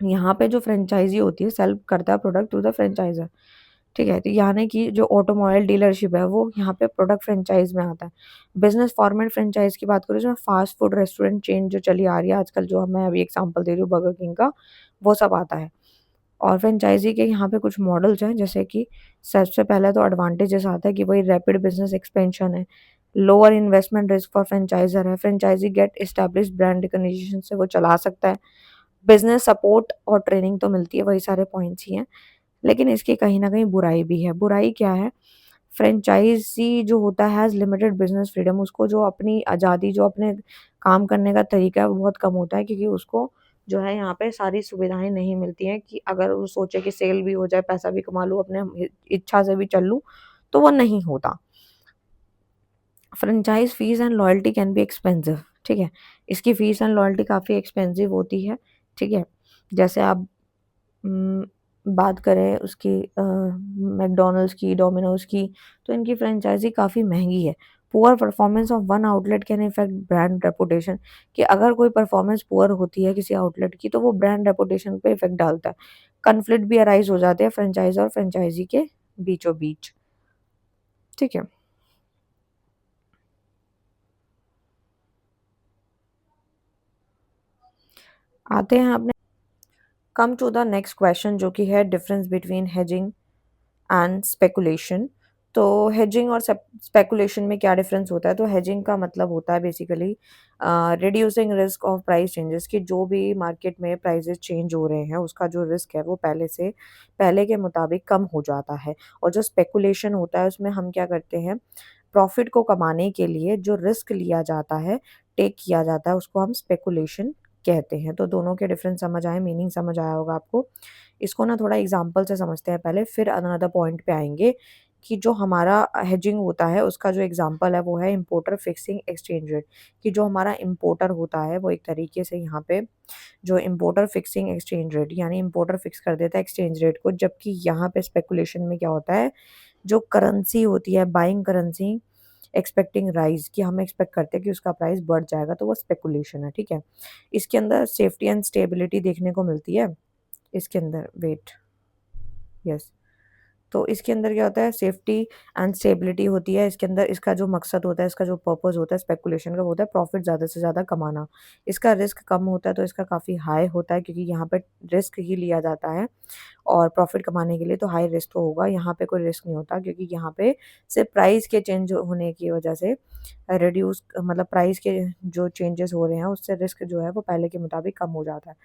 यहाँ पे जो फ्रेंचाइज़ी होती है सेल करता है प्रोडक्ट टू द फ्रेंचाइज़र, ठीक है? तो यानी कि जो ऑटोमोबाइल डीलरशिप है वो यहाँ पे प्रोडक्ट फ्रेंचाइज़ में आता है। बिज़नेस फॉर्मेट फ्रेंचाइज़ की बात करूँ जिसमें फास्ट फूड रेस्टोरेंट चेन जो चली आ रही है आजकल जो मैं अभी एग्ज़ाम्पल दे रही हूँ बर्गर किंग का, वो सब आता है। और फ्रेंचाइज़ी के यहाँ पे कुछ मॉडल्स हैं जैसे कि सबसे पहले तो एडवांटेजेस आता है कि वही रैपिड बिज़नेस एक्सपेंशन है, lower investment risk for franchisor है, franchisee get established brand recognition से वो चला सकता है, बिज़नेस सपोर्ट और ट्रेनिंग तो मिलती है, वही सारे पॉइंट्स ही हैं। लेकिन इसकी कहीं न कहीं बुराई भी है, बुराई क्या है? फ्रेंचाइज़ी जो होता है हैज़ लिमिटेड बिज़नेस फ्रीडम उसको जो अपनी आज़ादी जो अपने काम करने का तरीका है वो बहुत कम होता है क्योंकि उसको जो है यहाँ पे सारी सुविधाएँ नहीं मिलती हैं कि अगर वो सोचे कि सेल भी हो जाए, पैसा भी कमा लूँ, अपने इच्छा से भी चल लूँ, तो वो नहीं होता। Franchise fees and loyalty can be expensive, ठीक है? इसकी फीस एंड लॉयल्टी काफ़ी एक्सपेंसिव होती है, ठीक है? जैसे आप उम, बात करें उसकी मैकडॉनल्ड्स की, डोमिनोज़ की, तो इनकी फ्रेंचाइज़ी काफ़ी महँगी है। Poor performance of one outlet can effect brand reputation कि अगर कोई परफॉर्मेंस पुअर होती है किसी आउटलेट की, तो वो ब्रांड रेपुटेशन पे इफेक्ट डालता है। कॉन्फ्लिक्ट भी अराइज़ हो जाते हैं फ्रेंचाइज़र और फ्रेंचाइज़ी के बीचों-बीच, ठीक है? आते हैं अपने come to the next question जो कि है difference between hedging and speculation. तो हेजिंग और स्पेकुलेशन में क्या डिफरेंस होता है? तो हेजिंग का मतलब होता है basically reducing risk of price changes कि जो भी मार्केट में प्राइसेस चेंज हो रहे हैं उसका जो रिस्क है वो पहले के मुताबिक कम हो जाता है। और जो स्पेकुलेशन होता है उसमें हम क्या करते हैं, प्रॉफिट को कमाने के लिए जो रिस्क लिया जाता है, टेक किया जाता है, उसको हम स्पेकुलेशन कहते हैं। तो दोनों के डिफरेंस समझ आए, मीनिंग समझ आया होगा आपको। इसको ना थोड़ा एग्ज़ाम्पल से समझते हैं पहले, फिर अनदर पॉइंट पे आएँगे कि जो हमारा हेजिंग होता है, उसका जो एग्ज़ाम्पल है वो है इम्पोर्टर फिक्सिंग एक्सचेंज रेट कि जो हमारा इम्पोर्टर होता है, वो एक तरीके से यहाँ पे जो इम्पोर्टर फिक्सिंग एक्सचेंज रेट यानी इम्पोर्टर फिक्स कर देता है एक्सचेंज रेट को, जबकि यहाँ पे स्पेकुलेशन में क्या होता है, जो करेंसी होती है, बाइंग करेंसी एक्सपेक्टिंग राइज़ कि हम एक्सपेक्ट करते हैं कि उसका प्राइस बढ़ जाएगा, तो वो स्पेकुलेशन है, ठीक है? इसके अंदर सेफ्टी एंड स्टेबिलिटी देखने को मिलती है। इसके अंदर वेट यस तो इसके अंदर क्या होता है सेफ्टी एंड स्टेबिलिटी होती है इसके अंदर इसका जो मकसद होता है इसका जो पर्पस होता है स्पेकुलेशन का वो होता है प्रॉफिट ज़्यादा से ज़्यादा कमाना। इसका रिस्क कम होता है तो इसका काफ़ी हाई होता है क्योंकि यहाँ पे रिस्क ही लिया जाता है और प्रॉफिट कमाने के लिए तो हाई रिस्क तो होगा, यहाँ पे कोई रिस्क नहीं होता क्योंकि यहाँ पे सिर्फ प्राइस के चेंज होने की वजह से रिड्यूस मतलब प्राइस के जो चेंजेस हो रहे हैं उससे रिस्क जो है वो पहले के मुताबिक कम हो जाता है।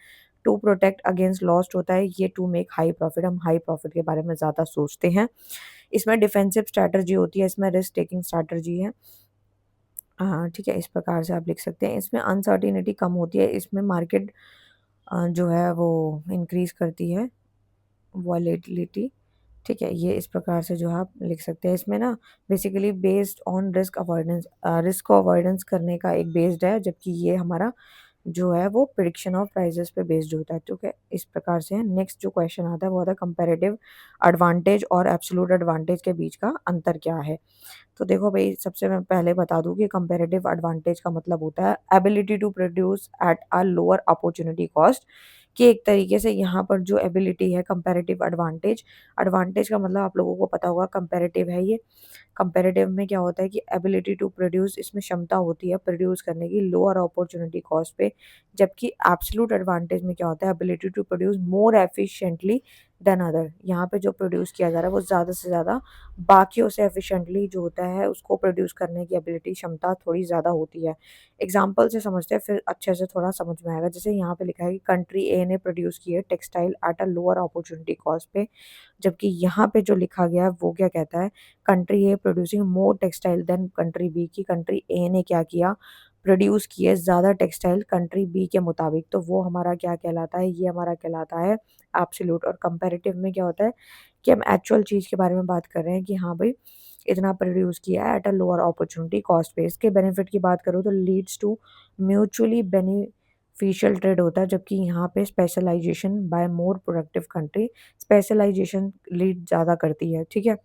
टू प्रोटेक्ट अगेंस्ट लॉस्ट होता है, ये टू मेक हाई प्रॉफिट, हम हाई प्रॉफिट के बारे में ज़्यादा सोचते हैं। इसमें डिफेंसिव स्ट्रैटेजी होती है, इसमें रिस्क टेकिंग स्ट्रैटेजी है। हाँ, ठीक है, इस प्रकार से आप लिख सकते हैं। इसमें अनसर्टेनिटी कम होती है, इसमें मार्केट जो है वो इंक्रीज़ करती है, वॉलेटिलिटी, ठीक है? ये इस प्रकार से जो है आप लिख सकते हैं। इसमें ना basically based on risk avoidance risk को अवॉइडेंस करने का एक बेस्ड है, जबकि ये हमारा जो है वो प्रिडिक्शन ऑफ प्राइसेस पे बेस्ड होता है, ठीक है। इस प्रकार से नेक्स्ट जो क्वेश्चन आता है वो आता है कंपैरेटिव एडवांटेज और एब्सोल्यूट एडवांटेज के बीच का अंतर क्या है। तो देखो भाई, सबसे मैं पहले बता दूं कि कंपैरेटिव एडवांटेज का मतलब होता है ability to produce at a lower opportunity cost, कि एक तरीके से यहाँ पर जो एबिलिटी है कंपैरेटिव एडवांटेज, एडवांटेज का मतलब आप लोगों को पता होगा कंपैरेटिव है ये। कंपैरेटिव में क्या होता है कि एबिलिटी टू प्रोड्यूस, इसमें क्षमता होती है प्रोड्यूस करने की लोअर अपॉर्चुनिटी कॉस्ट पे, जबकि एब्सोल्यूट एडवांटेज में क्या होता है ability to produce more efficiently than other. यहाँ पे जो प्रोड्यूस किया जा रहा है वो ज़्यादा से ज़्यादा बाकियों से एफिशिएंटली जो होता है उसको प्रोड्यूस करने की एबिलिटी क्षमता थोड़ी ज़्यादा होती है। एग्जाम्पल से समझते हैं फिर अच्छे से थोड़ा समझ में आएगा। जैसे यहाँ पे लिखा है कि कंट्री ए ने प्रोड्यूस किए textile eight a lower opportunity cost पे, जबकि यहाँ पे जो लिखा गया है वो क्या कहता है, country A producing more textile than country B, की कंट्री ए ने क्या किया, प्रोड्यूस किए ज़्यादा टेक्सटाइल कंट्री बी के मुताबिक। तो वो हमारा क्या कहलाता है, ये हमारा कहलाता है एब्सोल्यूट। और कंपैरेटिव में क्या होता है कि हम एक्चुअल चीज़ के बारे में बात कर रहे हैं कि हाँ भाई इतना प्रोड्यूस किया है at a lower opportunity cost पे। इसके बेनिफिट की बात करूँ तो leads to mutually beneficial trade होता है, जबकि यहाँ पे specialization by more productive country, specialization lead ज़्यादा करती है, ठीक है।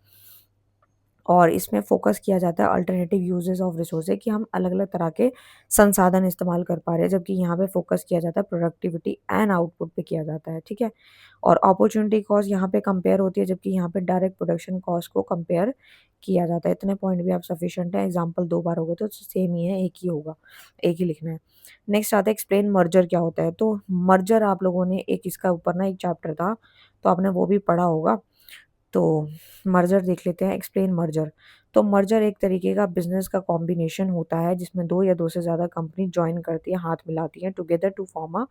और इसमें फोकस किया जाता है अल्टरनेटिव यूजेस ऑफ रिसोर्सेज, कि हम अलग अलग तरह के संसाधन इस्तेमाल कर पा रहे हैं, जबकि यहाँ पे फोकस किया जाता है प्रोडक्टिविटी एंड आउटपुट पे किया जाता है, ठीक है। और अपॉर्चुनिटी कॉस्ट यहाँ पे कंपेयर होती है, जबकि यहाँ पे डायरेक्ट प्रोडक्शन कॉस्ट को कंपेयर किया जाता है। इतने पॉइंट भी आप सफिशिएंट है, एग्जाम्पल दो बार हो गए तो सेम ही है, एक ही होगा, एक ही लिखना है। नेक्स्ट आता है एक्सप्लेन मर्जर क्या होता है। तो मर्जर आप लोगों ने एक इसका ऊपर ना एक चैप्टर था तो आपने वो भी पढ़ा होगा। तो मर्जर देख लेते हैं, एक्सप्लेन मर्जर। तो मर्जर एक तरीके का बिजनेस का कॉम्बिनेशन होता है जिसमें दो या दो से ज़्यादा कंपनी ज्वाइन करती है, हाथ मिलाती हैं together to form a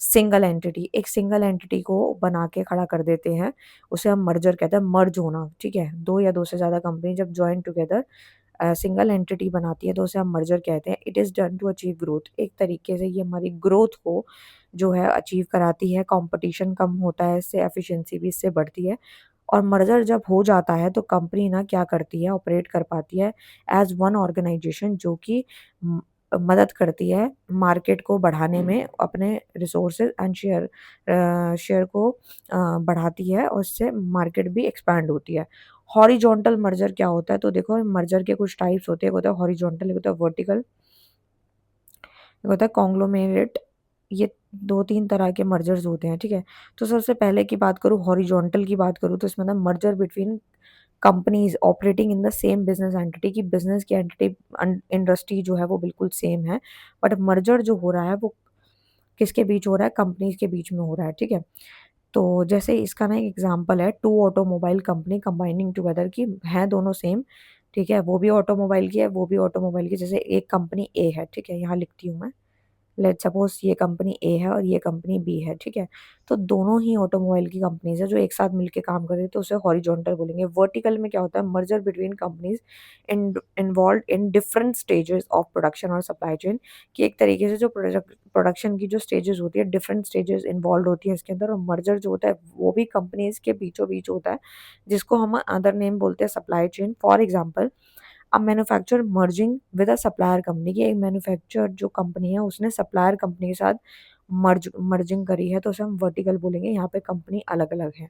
single entity. एक सिंगल एंटिटी को बना के खड़ा कर देते हैं, उसे हम मर्जर कहते हैं, मर्ज होना, ठीक है। दो या दो से ज़्यादा कंपनी जब ज्वाइन टुगेदर सिंगल एंटिटी बनाती है तो उसे हम मर्जर कहते हैं। It is done to achieve growth, एक तरीके से ये हमारी ग्रोथ को जो है अचीव कराती है, कंपटीशन कम होता है इससे, एफिशिएंसी भी इससे बढ़ती है। और मर्जर जब हो जाता है तो कंपनी ना क्या करती है, ऑपरेट कर पाती है एज वन ऑर्गेनाइजेशन, जो कि मदद करती है मार्केट को बढ़ाने में, अपने रिसोर्सेज एंड शेयर को बढ़ाती है और उससे मार्केट भी एक्सपैंड होती है। हॉरिजॉन्टल मर्जर क्या होता है, तो देखो मर्जर के कुछ टाइप्स होते हैं, एक होता है हॉरिजॉन्टल, एक होता है वर्टिकल, एक होता है कॉन्ग्लोमेरेट। ये 2-3 तरह के मर्जर्स होते हैं, ठीक है। तो सबसे पहले की बात करूँ, हॉरिजॉन्टल की बात करूँ तो इसमें ना merger between companies operating in the same business entity, की बिजनेस की एंटिटी इंडस्ट्री जो है वो बिल्कुल सेम है, बट मर्जर जो हो रहा है वो किसके बीच हो रहा है, कंपनीज के बीच में हो रहा है, ठीक है। तो जैसे इसका ना एक एग्जांपल है, two automobile company combining together, की है दोनों सेम, ठीक है। वो भी ऑटोमोबाइल की है, वो भी ऑटोमोबाइल की। जैसे एक कंपनी ए है, ठीक है, यहाँ लिखती हूँ मैं, लेट्स सपोज ये कंपनी ए है और ये कंपनी बी है, ठीक है। तो दोनों ही ऑटोमोबाइल की कंपनीज है जो एक साथ मिलके काम कर रही है, तो उसे हॉरिजॉन्टल बोलेंगे। वर्टिकल में क्या होता है, merger between companies involve in different stages of production और सप्लाई चेन, कि एक तरीके से जो प्रोडक्शन की जो स्टेजेस होती है, डिफरेंट स्टेजेस इन्वॉल्व होती है इसके अंदर। और मर्जर जो होता है वो भी कंपनीज के बीचों बीच होता है, जिसको हम अदर नेम बोलते हैं सप्लाई चेन। फॉर एग्जाम्पल, अब manufacturer merging with a supplier company, की एक मैन्युफैक्चरर जो कंपनी है उसने सप्लायर कंपनी के साथ मर्जिंग करी है, तो उसे हम वर्टिकल बोलेंगे। यहाँ पे कंपनी अलग अलग है।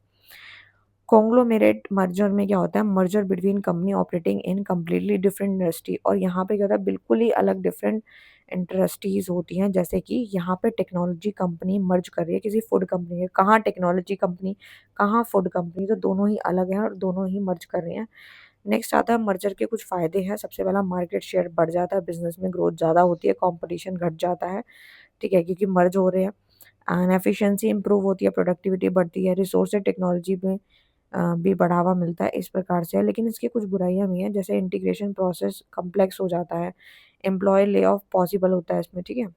कॉन्ग्लोमेरेट मर्जर में क्या होता है, merger between company operating in completely different industry, और यहाँ पे क्या होता है बिल्कुल ही अलग डिफरेंट इंडस्ट्रीज होती हैं। जैसे कि यहाँ पे टेक्नोलॉजी कंपनी मर्ज कर रही है किसी फूड कंपनी है, कहाँ टेक्नोलॉजी कंपनी, कहाँ फूड कंपनी, तो दोनों ही अलग हैं और दोनों ही मर्ज कर रहे हैं। नेक्स्ट आता है मर्जर के कुछ फ़ायदे हैं। सबसे पहला, मार्केट शेयर बढ़ जाता है, बिज़नेस में ग्रोथ ज़्यादा होती है, कॉम्पिटिशन घट जाता है, ठीक है, क्योंकि मर्ज हो रहे हैं। एंड एफिशिएंसी इंप्रूव होती है, प्रोडक्टिविटी बढ़ती है, रिसोर्स टेक्नोलॉजी में भी बढ़ावा मिलता है, इस प्रकार से है। लेकिन इसकी कुछ बुराइयाँ भी हैं, जैसे इंटीग्रेशन प्रोसेस कॉम्प्लेक्स हो जाता है, एम्प्लॉय ले ऑफ पॉसिबल होता है इसमें, ठीक है।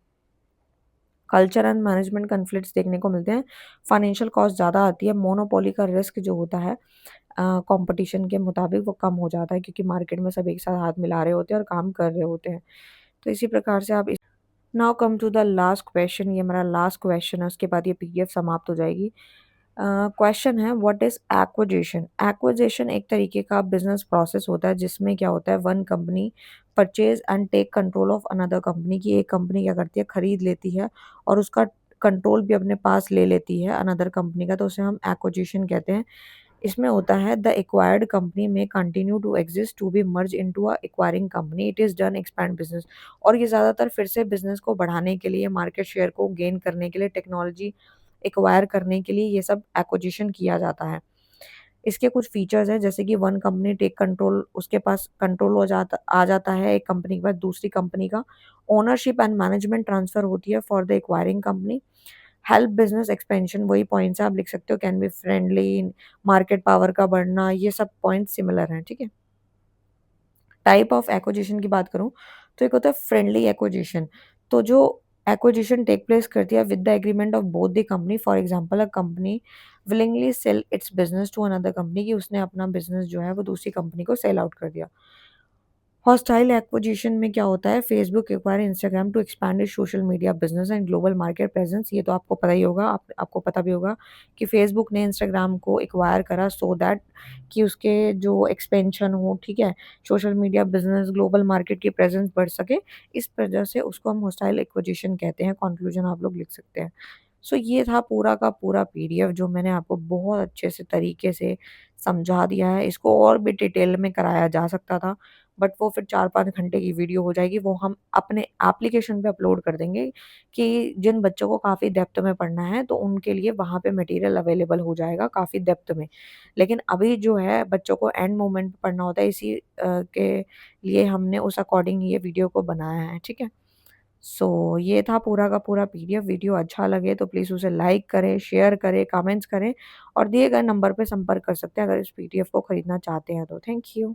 कल्चर एंड मैनेजमेंट कॉन्फ्लिक्ट्स देखने को मिलते हैं, फाइनेंशियल कॉस्ट ज़्यादा आती है, मोनोपोली का रिस्क जो होता है कंपटीशन के मुताबिक वो कम हो जाता है, क्योंकि मार्केट में सब एक साथ हाथ मिला रहे होते हैं और काम कर रहे होते हैं। तो इसी प्रकार से आप now come to the last question, ये हमारा लास्ट क्वेश्चन है, उसके बाद ये पीडीएफ समाप्त हो जाएगी। क्वेश्चन है व्हाट इज एक्विजिशन। एक्विजिशन एक तरीके का बिजनेस प्रोसेस होता है जिसमें क्या होता है, one company purchase and take control of another company, की एक कंपनी क्या करती है, खरीद लेती है और उसका कंट्रोल भी अपने पास ले लेती है अनदर कंपनी का, तो उसे हम एक्विजिशन कहते हैं। इसमें होता है the acquired company may continue to exist to be merge into a acquiring company, it is done expand business. और ये ज़्यादातर फिर से बिजनेस को बढ़ाने के लिए, मार्केट शेयर को गेन करने के लिए, टेक्नोलॉजी एक्वायर करने के लिए ये सब एक्विजिशन किया जाता है। इसके कुछ फीचर्स हैं जैसे कि वन कंपनी टेक कंट्रोल, उसके पास कंट्रोल हो जाता आ जाता है एक कंपनी के बाद दूसरी कंपनी का। ओनरशिप एंड मैनेजमेंट ट्रांसफर होती है for the acquiring company. Help business expansion, वही पॉइंट्स आप लिख सकते हो, can be friendly, market power का बढ़ना, ये सब पॉइंट सिमिलर हैं, ठीक है। टाइप ऑफ एक्विजिशन की बात करूँ तो एक होता है फ्रेंडली एक्विजिशन। तो जो एक्विजिशन टेक प्लेस करती है with the agreement of both the company, for example a company willingly sell its business to another company, कि उसने अपना बिजनेस जो है वो दूसरी कंपनी को सेल आउट कर दिया। हॉस्टाइल एक्विजिशन में क्या होता है, Facebook acquire Instagram to expand its social media business and global market presence. ये तो आपको पता ही होगा, आपको पता भी होगा कि फेसबुक ने इंस्टाग्राम को एक्वायर करा सो दैट कि उसके जो एक्सपेंशन हो, ठीक है, social media business, global market की प्रेजेंस बढ़ सके। इस वजह से उसको हम हॉस्टाइल एक्विजिशन कहते हैं। कंक्लूजन आप लोग लिख सकते हैं। सो ये था पूरा का पूरा पीडीएफ जो मैंने आपको बहुत अच्छे से तरीके से समझा दिया है। इसको और भी डिटेल में कराया जा सकता था, बट वो फिर 4-5 घंटे की वीडियो हो जाएगी। वो हम अपने एप्लीकेशन पे अपलोड कर देंगे कि जिन बच्चों को काफ़ी डेप्थ में पढ़ना है तो उनके लिए वहाँ पे मटेरियल अवेलेबल हो जाएगा काफ़ी डेप्थ में। लेकिन अभी जो है बच्चों को एंड मोमेंट पे पढ़ना होता है, इसी के लिए हमने उस अकॉर्डिंग ये वीडियो को बनाया है, ठीक है। सो ये था पूरा का पूरा पीडीएफ। वीडियो अच्छा लगे तो प्लीज़ उसे लाइक करें, शेयर करें, कमेंट्स करें और दिए गए नंबर पे संपर्क कर सकते हैं अगर इस पीडीएफ को खरीदना चाहते हैं तो। Thank you.